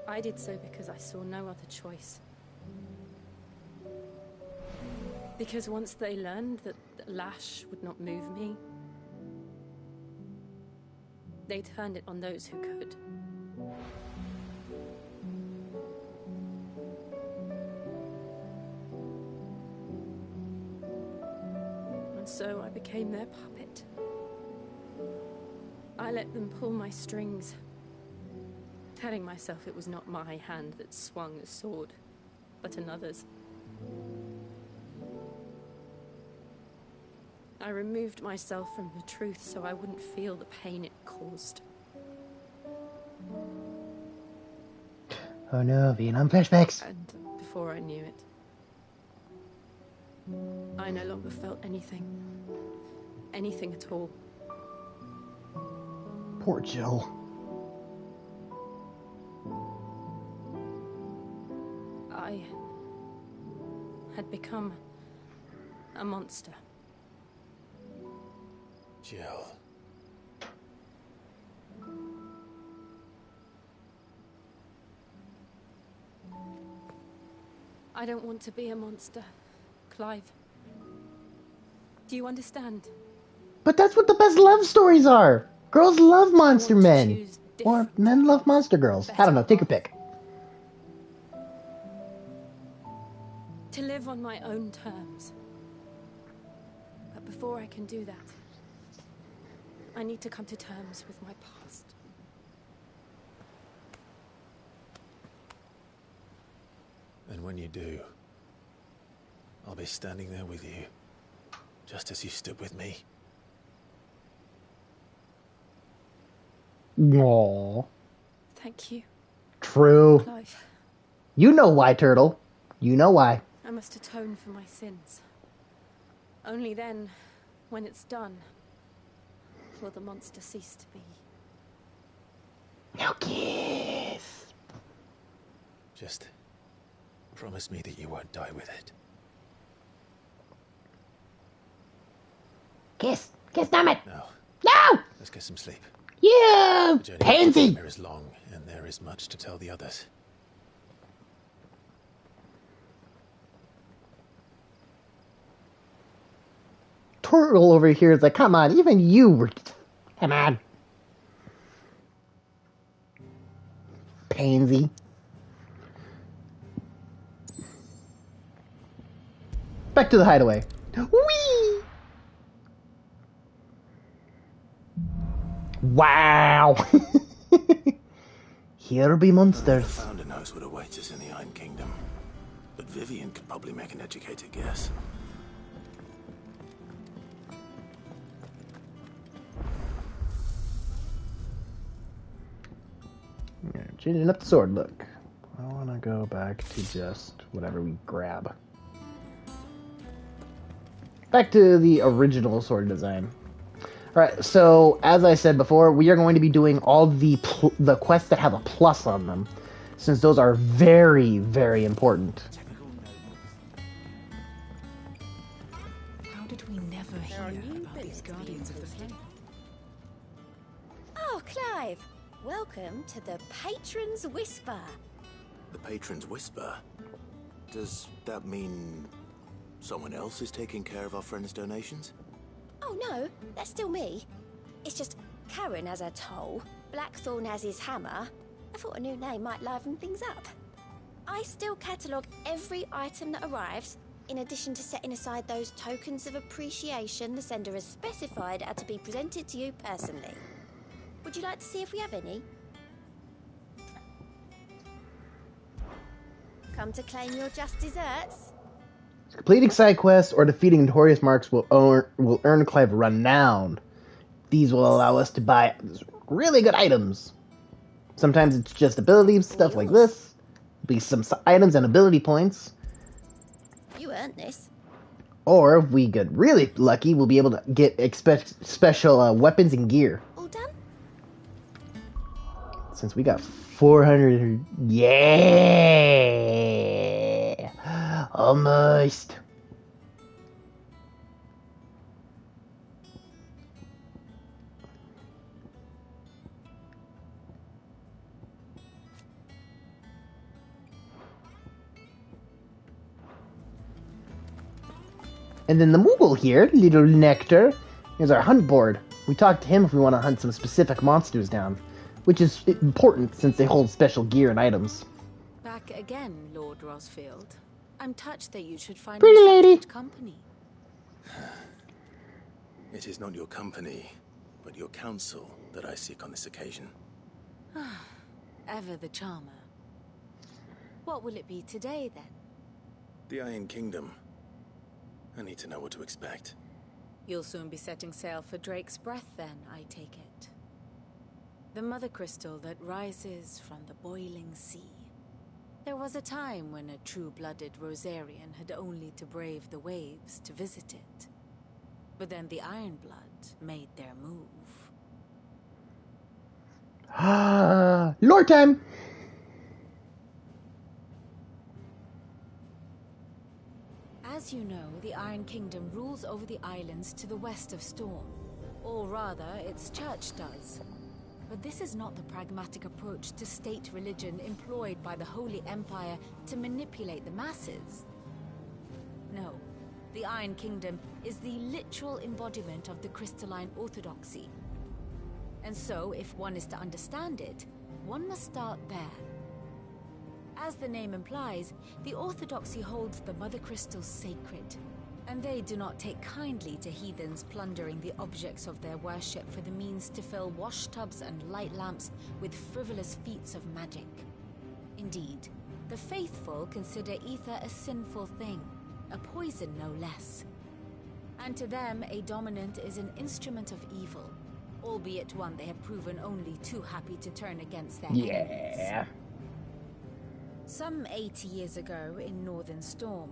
I did so because I saw no other choice. Because once they learned that Lash would not move me, they turned it on those who could. And so I became their puppet. I let them pull my strings, telling myself it was not my hand that swung a sword, but another's. I removed myself from the truth so I wouldn't feel the pain it caused. Oh no, Vietnam flashbacks. And before I knew it, I no longer felt anything. Anything at all. Poor Jill. I had become a monster. Jill. I don't want to be a monster, Clive. Do you understand? But that's what the best love stories are. Girls love monster men. Or men love monster girls. I don't know, take a pick. To live on my own terms. But before I can do that, I need to come to terms with my past. And when you do, I'll be standing there with you, just as you stood with me. Aww. Thank you. True. Clive. You know why, Turtle. You know why. I must atone for my sins. Only then, when it's done, will the monster cease to be. Now kiss. Just promise me that you won't die with it. Kiss. Kiss, damn it. Now, No! let's get some sleep. You The journey pansy. there is long, and there is much to tell the others. Turtle over here is like, come on, even you were... Come on. Pansy. Back to the hideaway. Whee! Wow. Here be monsters. The Founder knows what awaits us in the Iron Kingdom, but Vivian could probably make an educated guess. Changing up the sword look. go back to just whatever we grab. Back to the original sword design. Alright, so as I said before, we are going to be doing all the quests that have a plus on them, since those are very, very important. How did we never hear about these Guardians of the Flame? Oh, Clive! Welcome to the Patron's Whisper. The Patron's Whisper? Does that mean someone else is taking care of our friend's donations? Oh no, that's still me. It's just Karen has her toll, Blackthorn has his hammer. I thought a new name might liven things up. I still catalogue every item that arrives, in addition to setting aside those tokens of appreciation the sender has specified are to be presented to you personally. Would you like to see if we have any? Come to claim your just desserts? Completing side quests or defeating notorious marks will earn Clive renown. These will allow us to buy really good items. Sometimes it's just abilities, stuff like this. Be some items and ability points. You earned this. Or if we get really lucky, we'll be able to get special weapons and gear. All done? Since we got 400... Yeah! Almost. And then the Moogle here, little Nectar, is our hunt board. We talk to him if we want to hunt some specific monsters down, which is important since they hold special gear and items. Back again, Lord Rosfield. I'm touched that you should find Pretty me such lady. good company. It is not your company, but your counsel that I seek on this occasion. Ever the charmer. What will it be today, then? The Iron Kingdom. I need to know what to expect. You'll soon be setting sail for Drake's Breath, then, I take it. The mother crystal that rises from the boiling sea. There was a time when a true-blooded Rosarian had only to brave the waves to visit it. But then the Ironblood made their move. Lore time! As you know, the Iron Kingdom rules over the islands to the west of Storm. Or rather, its church does. But this is not the pragmatic approach to state religion employed by the Holy Empire to manipulate the masses. No, the Iron Kingdom is the literal embodiment of the crystalline orthodoxy. And so, if one is to understand it, one must start there. As the name implies, the orthodoxy holds the Mother Crystals sacred, and they do not take kindly to heathens plundering the objects of their worship for the means to fill washtubs and light lamps with frivolous feats of magic. Indeed, the faithful consider ether a sinful thing, a poison no less. And to them, a dominant is an instrument of evil, albeit one they have proven only too happy to turn against their enemies. Some 80 years ago in Northern Storm,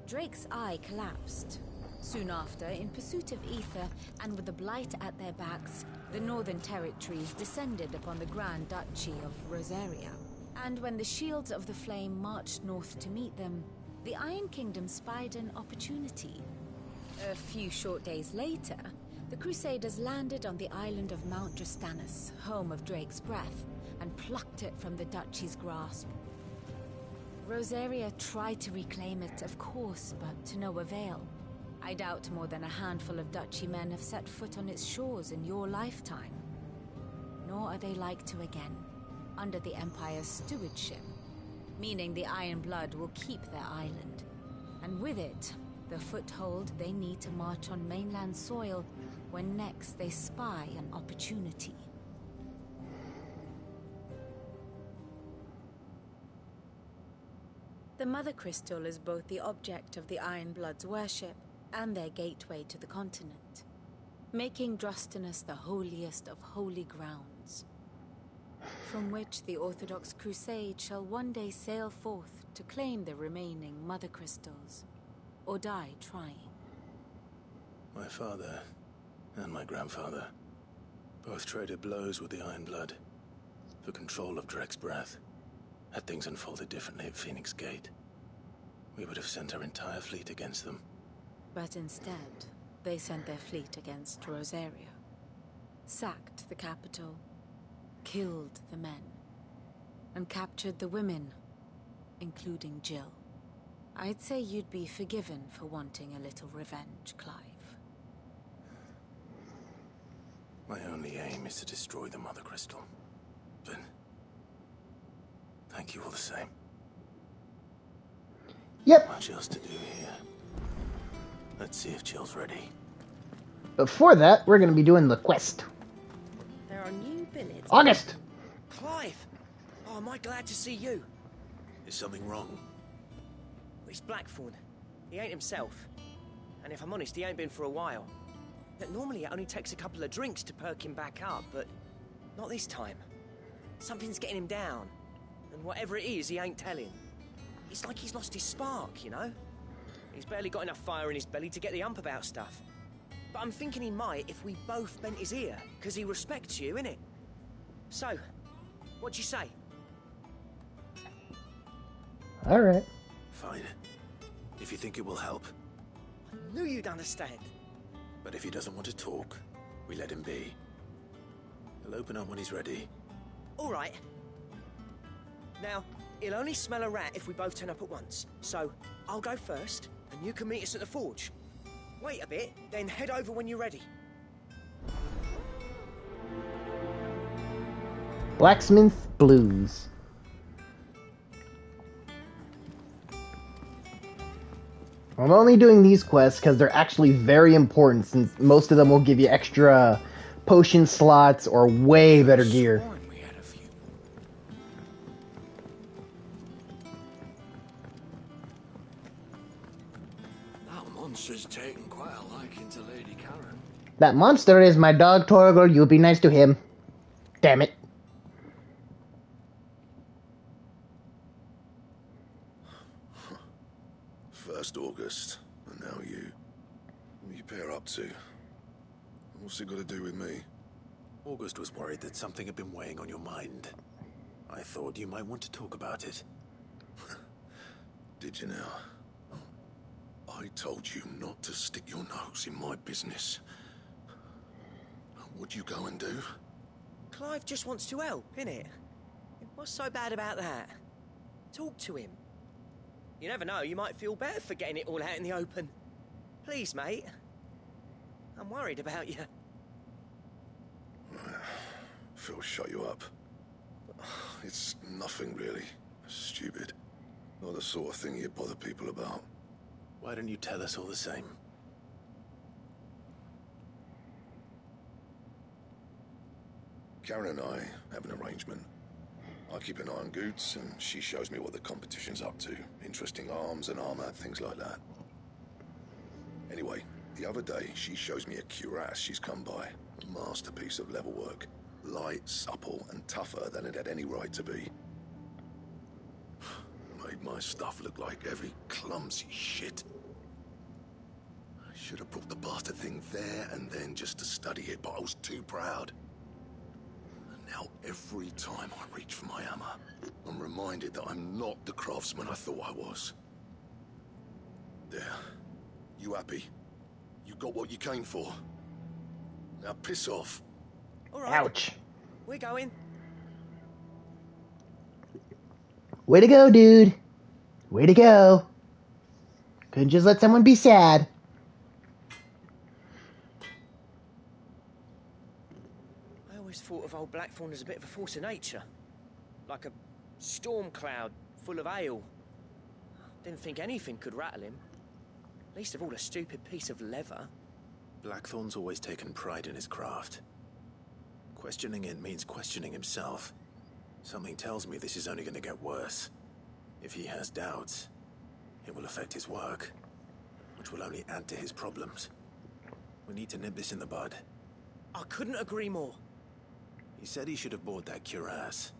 Drake's Eye collapsed. Soon after, in pursuit of ether and with the Blight at their backs, the Northern Territories descended upon the Grand Duchy of Rosaria. And when the Shields of the Flame marched north to meet them, the Iron Kingdom spied an opportunity. A few short days later, the Crusaders landed on the island of Mount Drastanus, home of Drake's Breath, and plucked it from the Duchy's grasp. Rosaria tried to reclaim it, of course, but to no avail. I doubt more than a handful of Duchy men have set foot on its shores in your lifetime. Nor are they like to again, under the Empire's stewardship, meaning the Iron Blood will keep their island, and with it, the foothold they need to march on mainland soil when next they spy an opportunity. The Mother Crystal is both the object of the Ironblood's worship and their gateway to the continent, making Drastanus the holiest of holy grounds. from which the Orthodox Crusade shall one day sail forth to claim the remaining Mother Crystals, or die trying. My father and my grandfather both traded blows with the Iron Blood for control of Drek's breath. Had things unfolded differently at Phoenix Gate, we would have sent our entire fleet against them. But instead, they sent their fleet against Rosaria, sacked the capital, killed the men, and captured the women, including Jill. I'd say you'd be forgiven for wanting a little revenge, Clive. My only aim is to destroy the Mother Crystal. But thank you all the same. Yep. Much else to do here. Let's see if Jill's ready. Before that, we're going to be doing the quest. There are new billets. August! Clive! Oh, am I glad to see you? Is something wrong? It's Blackthorn. He ain't himself. And if I'm honest, he ain't been for a while. But normally it only takes a couple of drinks to perk him back up, but not this time. Something's getting him down. And whatever it is, he ain't telling. It's like he's lost his spark, you know? He's barely got enough fire in his belly to get the ump about stuff. But I'm thinking he might if we both bent his ear, because he respects you, innit? So, what'd you say? Alright. Fine. If you think it will help. I knew you'd understand. But if he doesn't want to talk, we let him be. He'll open up when he's ready. All right. Now, he'll only smell a rat if we both turn up at once. So, I'll go first, and you can meet us at the forge. Wait a bit, then head over when you're ready. Blacksmith Blues. I'm only doing these quests because they're actually very important, since most of them will give you extra potion slots or way better gear. That monster's taken quite a liking to Lady Karen. That monster is my dog Torgor. You be nice to him. Damn it. First August, and now you. What you pair up to? What's it got to do with me? August was worried that something had been weighing on your mind. I thought you might want to talk about it. Did you now? I told you not to stick your nose in my business. What'd you go and do? Clive just wants to help, innit? What's so bad about that? Talk to him. You never know, you might feel better for getting it all out in the open. Please, mate. I'm worried about you. Phil shut you up. It's nothing really. Stupid. Not the sort of thing you'd bother people about. Why don't you tell us all the same? Karen and I have an arrangement. I keep an eye on Goots, and she shows me what the competition's up to. Interesting arms and armor, things like that. Anyway, the other day, she shows me a cuirass she's come by. A masterpiece of level work. Light, supple, and tougher than it had any right to be. Made my stuff look like every clumsy shit. I should have brought the bastard thing there and then just to study it, but I was too proud. Now, every time I reach for my hammer, I'm reminded that I'm not the craftsman I thought I was. There. You happy? You got what you came for? Now piss off. All right. Ouch. We're going. Way to go, dude. Way to go. Couldn't just let someone be sad. I always thought of old Blackthorn as a bit of a force of nature. Like a storm cloud full of ale. Didn't think anything could rattle him. Least of all a stupid piece of leather. Blackthorn's always taken pride in his craft. Questioning it means questioning himself. Something tells me this is only going to get worse. If he has doubts, it will affect his work, which will only add to his problems. We need to nip this in the bud. I couldn't agree more. He said he should have bought that cuirass.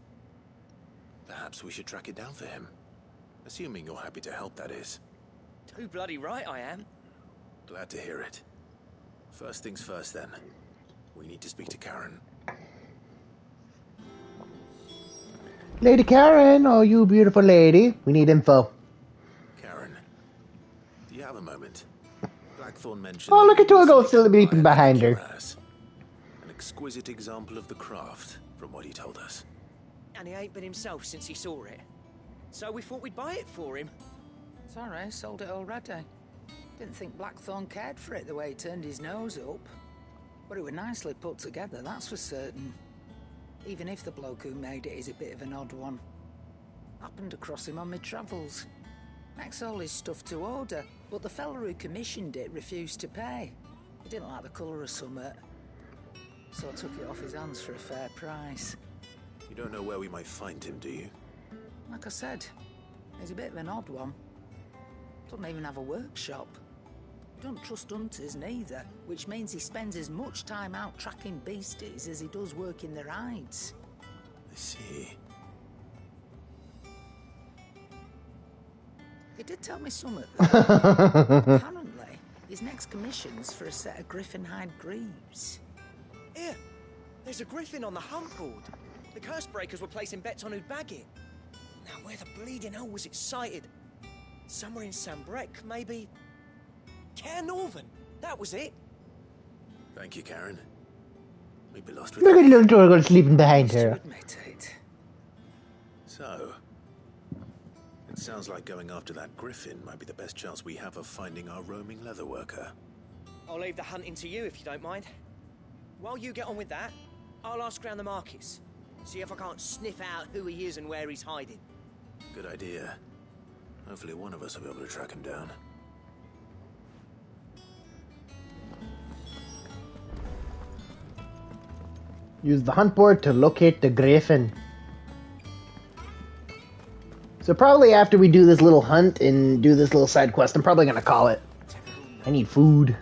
Perhaps we should track it down for him. Assuming you're happy to help, that is. Too bloody right I am. Glad to hear it. First things first, then. We need to speak to Karen. Lady Karen, oh, you beautiful lady. We need info. Karen, do you have a moment? Blackthorn mentioned... Oh, look at two ghosts still beeping behind her. An exquisite example of the craft, from what he told us. And he ain't been himself since he saw it. So we thought we'd buy it for him. Sorry, sold it already. Didn't think Blackthorn cared for it the way he turned his nose up. But it was nicely put together, that's for certain. Even if the bloke who made it is a bit of an odd one. Happened across him on my travels. Makes all his stuff to order, but the fella who commissioned it refused to pay. He didn't like the colour of summit. So I took it off his hands for a fair price. You don't know where we might find him, do you? Like I said, he's a bit of an odd one. Doesn't even have a workshop. Don't trust hunters neither, which means he spends as much time out tracking beasties as he does working their hides. I see. He did tell me something. Apparently, his next commission's for a set of griffin hide greaves. Here, there's a griffin on the hunt board. The curse breakers were placing bets on who'd bag it. Now, where the bleeding hell was it sighted? Somewhere in Sambrec, maybe... Caernarvon, that was it. Thank you, Karen. We'd be lost Look at little Torgal sleeping behind her. So, it sounds like going after that griffin might be the best chance we have of finding our roaming leatherworker. I'll leave the hunting to you if you don't mind. While you get on with that, I'll ask around the markets. See if I can't sniff out who he is and where he's hiding. Good idea. Hopefully one of us will be able to track him down. Use the hunt board to locate the griffin. So probably after we do this little hunt and do this little side quest, I'm probably going to call it. I need food.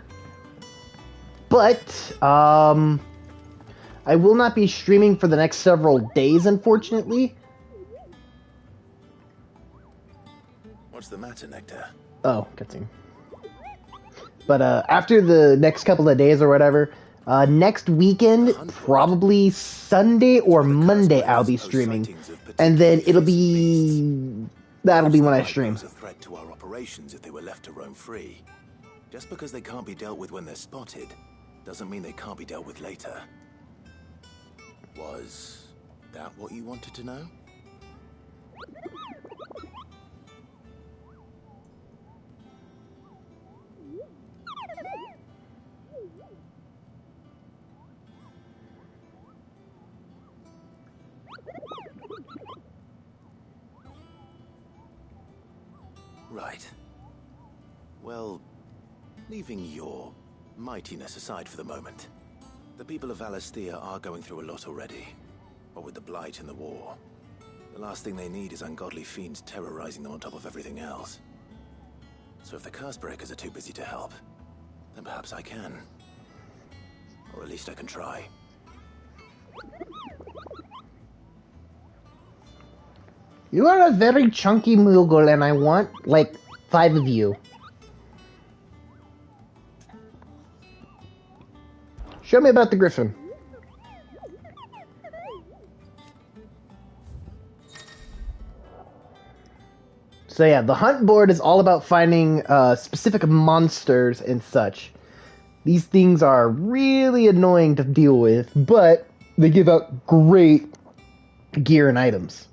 But, I will not be streaming for the next several days, unfortunately. What's the matter, Nectar? Oh, cutscene. But, after the next couple of days or whatever, next weekend, probably Sunday or Monday, I'll be streaming. And then that'll be when I stream. A threat to our operations if they were left to roam free. Just because they can't be dealt with when they're spotted, doesn't mean they can't be dealt with later. Was that what you wanted to know? Right. Well, leaving your mightiness aside for the moment, the people of Valisthea are going through a lot already. What with the Blight and the war. The last thing they need is ungodly fiends terrorizing them on top of everything else. So if the Cursebreakers are too busy to help, then perhaps I can. Or at least I can try. You are a very chunky Moogle, and I want, like, 5 of you. Show me about the griffin. So yeah, the hunt board is all about finding specific monsters and such. These things are really annoying to deal with, but they give out great gear and items.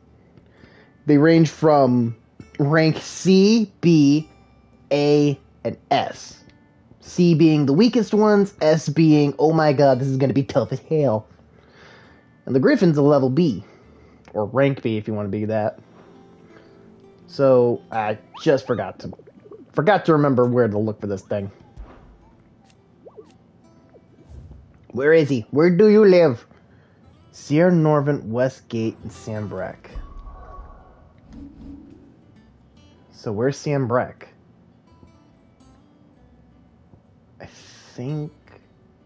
They range from rank C, B, A, and S. C being the weakest ones, S being, oh my god, this is going to be tough as hell. And the Griffin's a level B. Or rank B if you want to be that. So, I just forgot to remember where to look for this thing. Where is he? Where do you live? Caernarvon, Westgate, and Sambrec. So where's Sambrec? I think...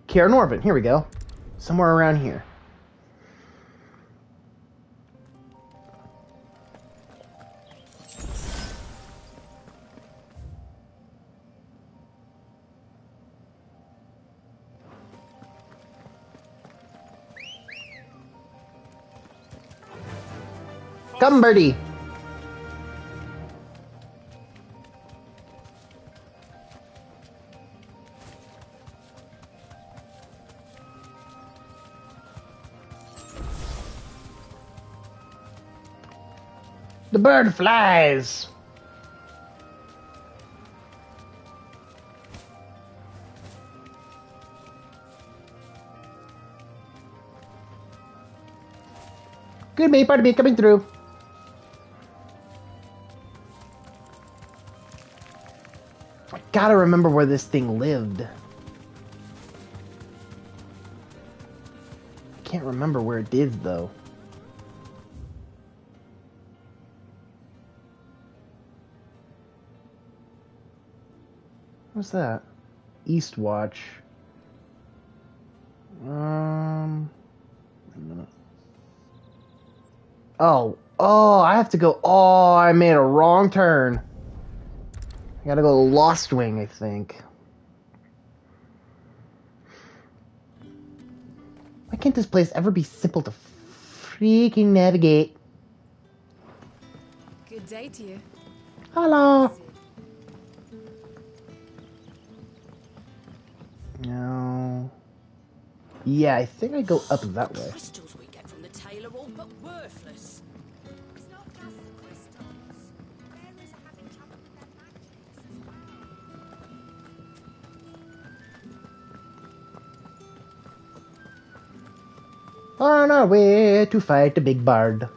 Caernarvon, here we go. Somewhere around here. Come, birdie. The bird flies. Good mate, pardon me, coming through. I gotta remember where this thing lived. I can't remember where it did, though. What's that? Eastwatch. Wait a minute. Oh, I have to go. Oh, I made a wrong turn. I gotta go to Lost Wing, I think. Why can't this place ever be simple to freaking navigate? Good day to you. Hello. No. Yeah, I think I go up that way. Crystals we get from the tailor all but worthless. It's not just the crystals. Bearers are having trouble with their magics as well. On our way to fight the big bard.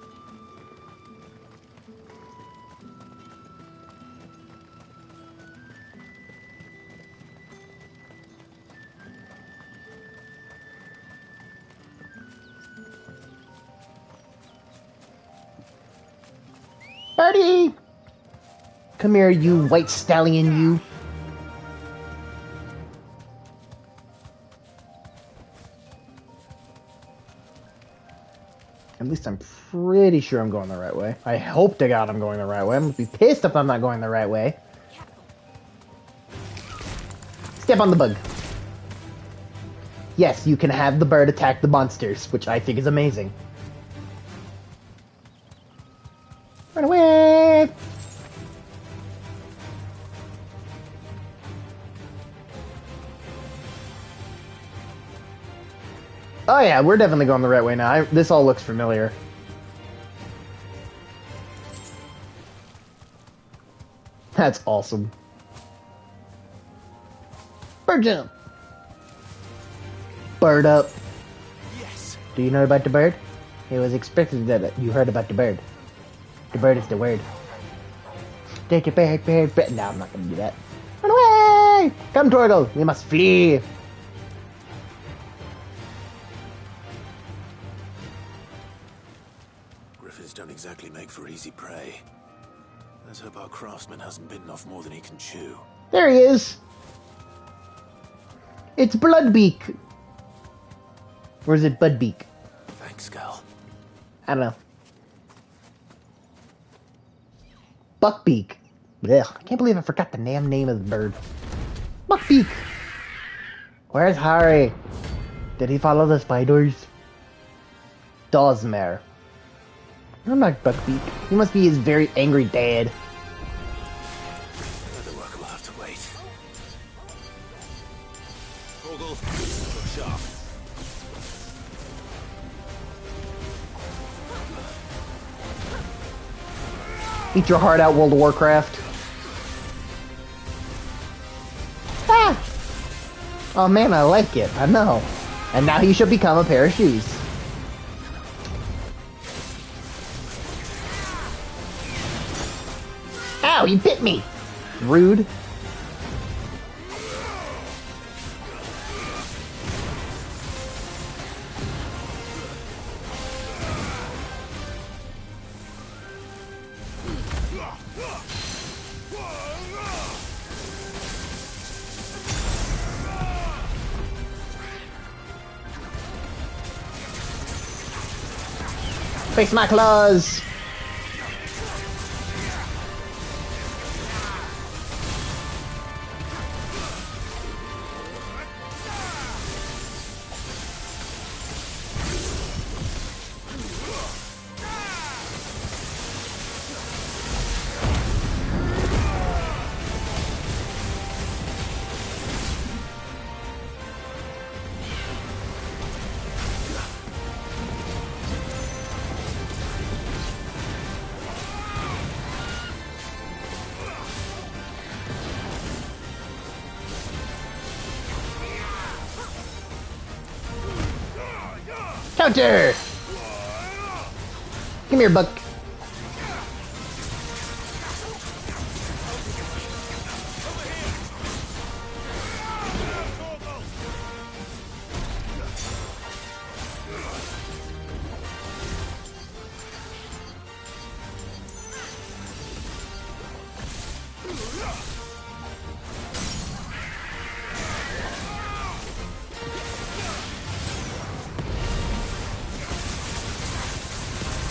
Birdie! Come here, you white stallion, you. At least I'm pretty sure I'm going the right way. I hope to God I'm going the right way. I'm gonna be pissed if I'm not going the right way. Step on the bug. Yes, you can have the bird attack the monsters, which I think is amazing. Run away! Oh yeah, we're definitely going the right way now. This all looks familiar. That's awesome. Bird jump! Bird up. Yes. Do you know about the bird? It was expected that you heard about the bird. The bird is the word. Take the bird, bird, bird. No, I'm not gonna do that. Run away! Come, Torgal. We must flee. Griffins don't exactly make for easy prey. Let's hope our craftsman hasn't bitten off more than he can chew. There he is. It's Bloodbeak. Or is it Budbeak? Thanks, Gal. I don't know. Buckbeak. Ugh, I can't believe I forgot the damn name of the bird. Buckbeak. Where's Harry? Did he follow the spiders? Dawsmare. I'm not Buckbeak. He must be his very angry dad. Further work will have to wait. Torgal, look sharp. Eat your heart out, World of Warcraft. Ah! Oh man, I like it. I know. And now he should become a pair of shoes. Ow, he bit me! Rude. Face my claws! Counter! Come here, Buck.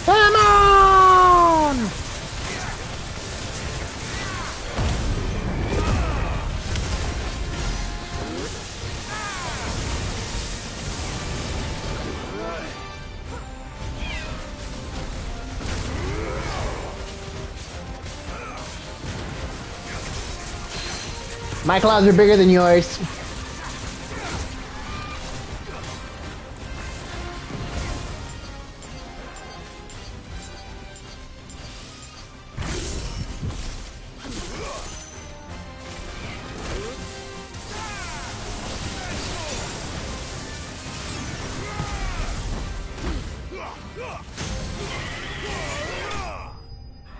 Come on! My claws are bigger than yours.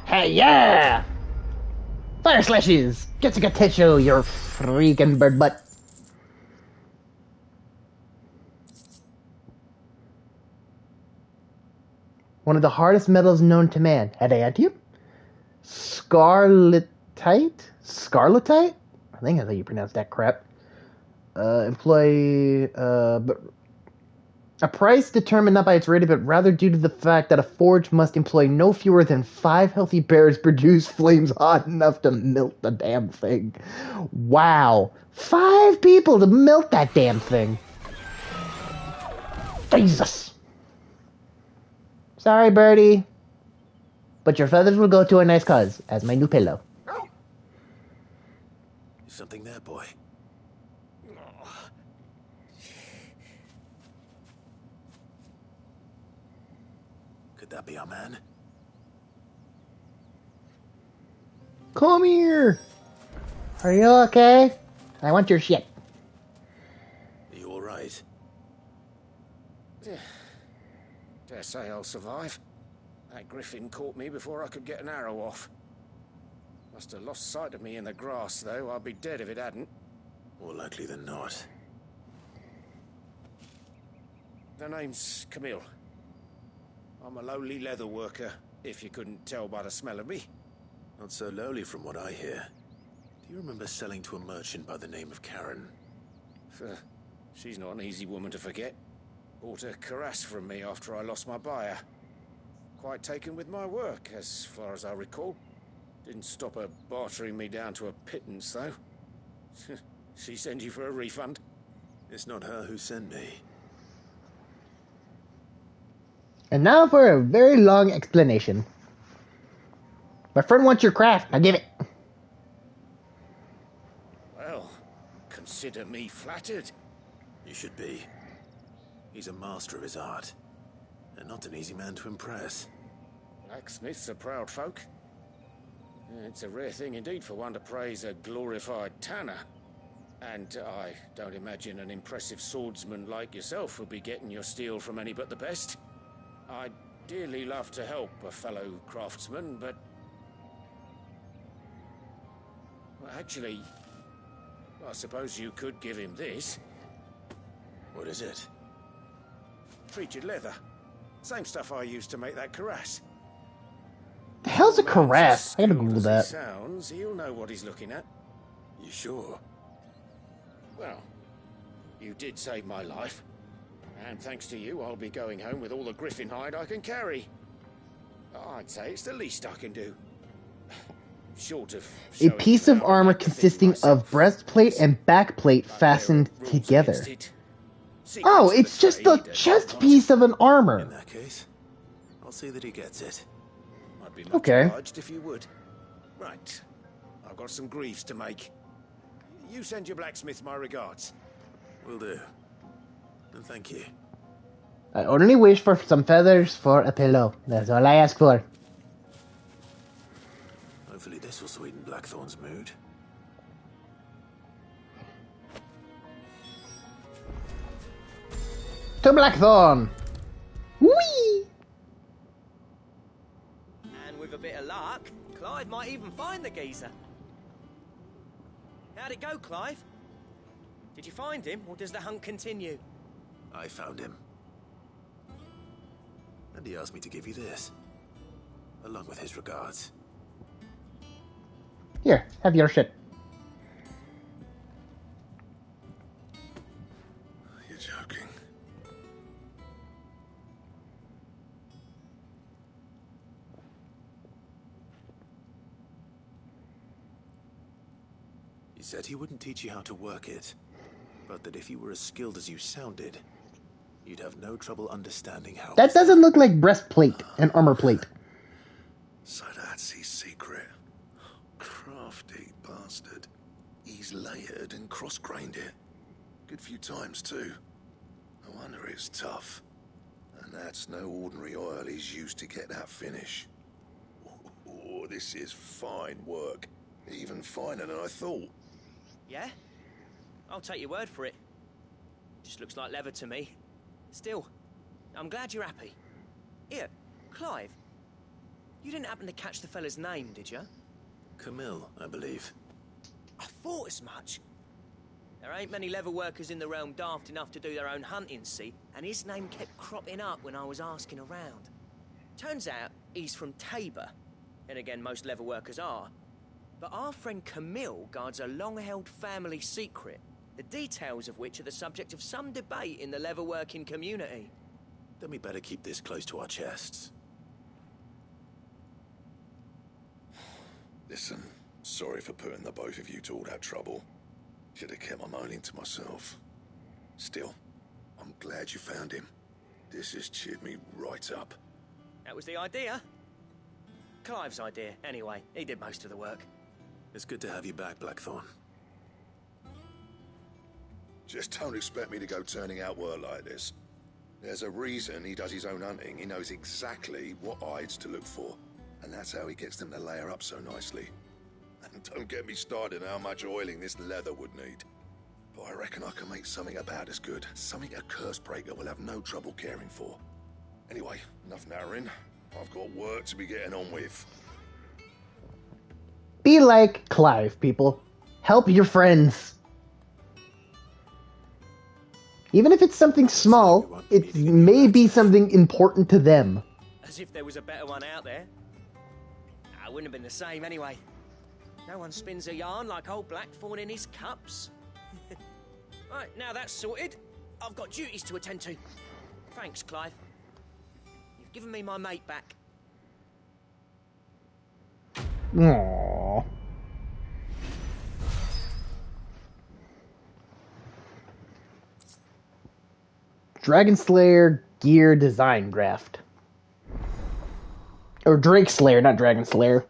Hey, yeah! Fire slashes! Jessica Tishu, your freaking bird butt. One of the hardest metals known to man. Adamantium? Scarletite? Scarletite? I think that's how you pronounce that crap. A price determined not by its rating, but rather due to the fact that a forge must employ no fewer than 5 healthy bears to produce flames hot enough to melt the damn thing. Wow. 5 people to melt that damn thing. Jesus. Sorry, birdie. But your feathers will go to a nice cause as my new pillow. Something there, boy. Could that be our man? Come here. Are you okay? I want your shit. Are you alright? Dare say I'll survive. That griffin caught me before I could get an arrow off. Must have lost sight of me in the grass, though. I'd be dead if it hadn't. More likely than not. The name's Camille. I'm a lowly leather worker, if you couldn't tell by the smell of me. Not so lowly from what I hear. Do you remember selling to a merchant by the name of Karen? She's not an easy woman to forget. Bought a cuirass from me after I lost my buyer. Quite taken with my work, as far as I recall. Didn't stop her bartering me down to a pittance, though. She send you for a refund? It's not her who sent me. And now for a very long explanation. My friend wants your craft. Now give it. Well, consider me flattered. You should be. He's a master of his art. And not an easy man to impress. Blacksmiths are proud folk. It's a rare thing indeed for one to praise a glorified tanner. And I don't imagine an impressive swordsman like yourself would be getting your steel from any but the best. I'd dearly love to help a fellow craftsman, but... Well, actually, I suppose you could give him this. What is it? Treated leather. Same stuff I used to make that cuirass. The hell's a cuirass? I gotta Google As he that. sounds, he'll know what he's looking at. You sure? Well, you did save my life. And thanks to you, I'll be going home with all the griffin hide I can carry. I'd say it's the least I can do. Short of A piece of armor consisting of breastplate and backplate fastened together. Oh, it's just the chest piece of an armor. In that case, I'll see that he gets it. I'd be much Okay. obliged if you would. Right. I've got some greaves to make. You send your blacksmith my regards. Will do. And thank you. I only wish for some feathers for a pillow. That's all I ask for. Hopefully this will sweeten Blackthorn's mood. To Blackthorn! Clive might even find the geezer. How'd it go, Clive? Did you find him, or does the hunt continue? I found him. And he asked me to give you this, along with his regards. Here, have your shit. You're joking. He said he wouldn't teach you how to work it, but that if you were as skilled as you sounded, you'd have no trouble understanding how... That doesn't look like breastplate and armor plate. So that's his secret. Crafty bastard. He's layered and cross-grained it. Good few times, too. No wonder it's tough. And that's no ordinary oil he's used to get that finish. Oh, this is fine work. Even finer than I thought. Yeah? I'll take your word for it. Just looks like leather to me. Still, I'm glad you're happy. Here, Clive. You didn't happen to catch the fella's name, did you? Camille, I believe. I thought as much. There ain't many leather workers in the realm daft enough to do their own hunting, see? And his name kept cropping up when I was asking around. Turns out he's from Tabor. And again, most leather workers are. But our friend Camille guards a long-held family secret, the details of which are the subject of some debate in the leatherworking community. Then we better keep this close to our chests. Listen, sorry for putting the both of you to all that trouble. Should have kept my moaning to myself. Still, I'm glad you found him. This has cheered me right up. That was the idea. Clive's idea, anyway. He did most of the work. It's good to have you back, Blackthorn. Just don't expect me to go turning out work like this. There's a reason he does his own hunting. He knows exactly what hides to look for. And that's how he gets them to layer up so nicely. And don't get me started on how much oiling this leather would need. But I reckon I can make something about as good. Something a Cursebreaker will have no trouble caring for. Anyway, enough narrowing. I've got work to be getting on with. Be like Clive, people. Help your friends. Even if it's something small, it may be something important to them. As if there was a better one out there. I wouldn't have been the same anyway. No one spins a yarn like old Blackthorn in his cups. Right, now that's sorted. I've got duties to attend to. Thanks, Clive. You've given me my mate back. Aww. Dragon Slayer gear design graft. Or Drake Slayer, not Dragon Slayer.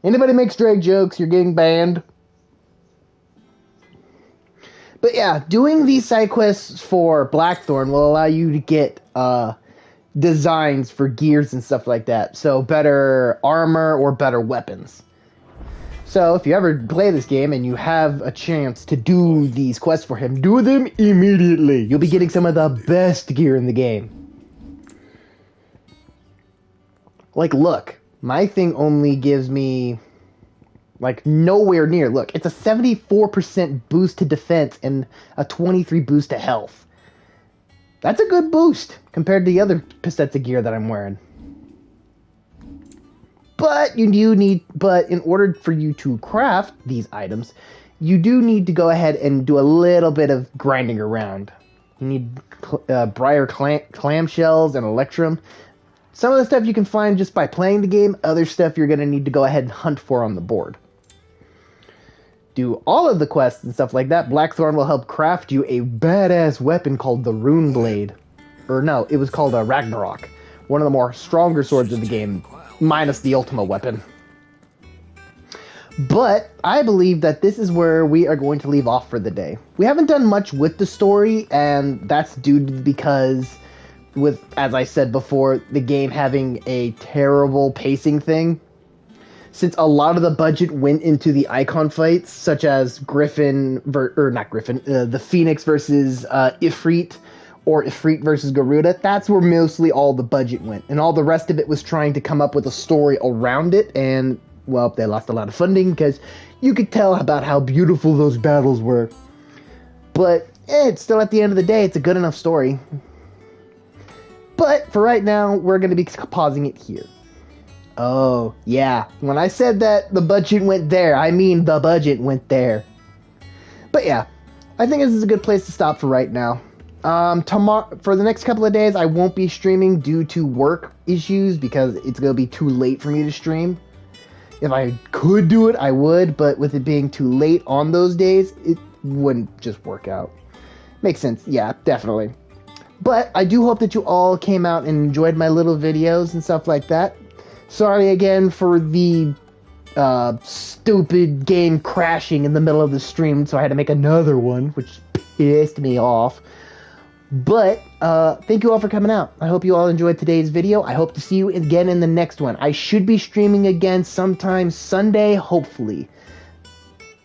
Anybody makes Drake jokes, you're getting banned. But yeah, doing these side quests for Blackthorn will allow you to get designs for gears and stuff like that. So better armor or better weapons. So if you ever play this game and you have a chance to do these quests for him, do them immediately. You'll be getting some of the best gear in the game. Like, look, my thing only gives me, like, nowhere near. Look, it's a 74% boost to defense and a 23 boost to health. That's a good boost compared to the other sets of gear that I'm wearing. But but in order for you to craft these items, you do need to go ahead and do a little bit of grinding around. You need Briar clamshells and Electrum. Some of the stuff you can find just by playing the game. Other stuff you're going to need to go ahead and hunt for on the board. Do all of the quests and stuff like that. Blackthorn will help craft you a badass weapon called the Rune Blade. Or no, it was called a Ragnarok. One of the more stronger swords of the game, minus the Ultima weapon. But I believe that this is where we are going to leave off for the day. We haven't done much with the story, and that's due to because, with, as I said before, the game having a terrible pacing thing. Since a lot of the budget went into the icon fights, such as the Phoenix versus Ifrit, or Ifrit versus Garuda, that's where mostly all the budget went. And all the rest of it was trying to come up with a story around it, and well, they lost a lot of funding because you could tell about how beautiful those battles were. But it's still, at the end of the day, it's a good enough story. But for right now, we're going to be pausing it here. Oh, yeah. When I said that the budget went there, I mean the budget went there. But yeah, I think this is a good place to stop for right now. Tomorrow, for the next couple of days, I won't be streaming due to work issues because it's going to be too late for me to stream. If I could do it, I would, but with it being too late on those days, it wouldn't just work out. Makes sense. Yeah, definitely. But I do hope that you all came out and enjoyed my little videos and stuff like that. Sorry again for the stupid game crashing in the middle of the stream, so I had to make another one, which pissed me off. But thank you all for coming out. I hope you all enjoyed today's video. I hope to see you again in the next one. I should be streaming again sometime Sunday, hopefully.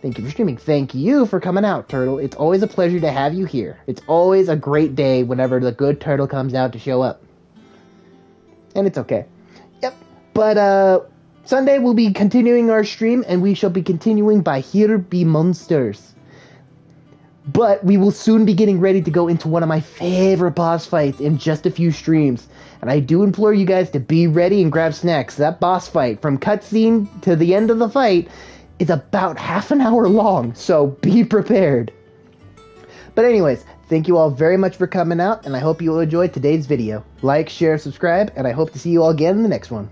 Thank you for streaming. Thank you for coming out, Turtle. It's always a pleasure to have you here. It's always a great day whenever the good Turtle comes out to show up. And it's okay. Yep. But Sunday we'll be continuing our stream, and we shall be continuing by Here Be Monsters. But we will soon be getting ready to go into one of my favorite boss fights in just a few streams. And I do implore you guys to be ready and grab snacks. That boss fight, from cutscene to the end of the fight, is about half an hour long, so be prepared. But anyways, thank you all very much for coming out, and I hope you all enjoyed today's video. Like, share, subscribe, and I hope to see you all again in the next one.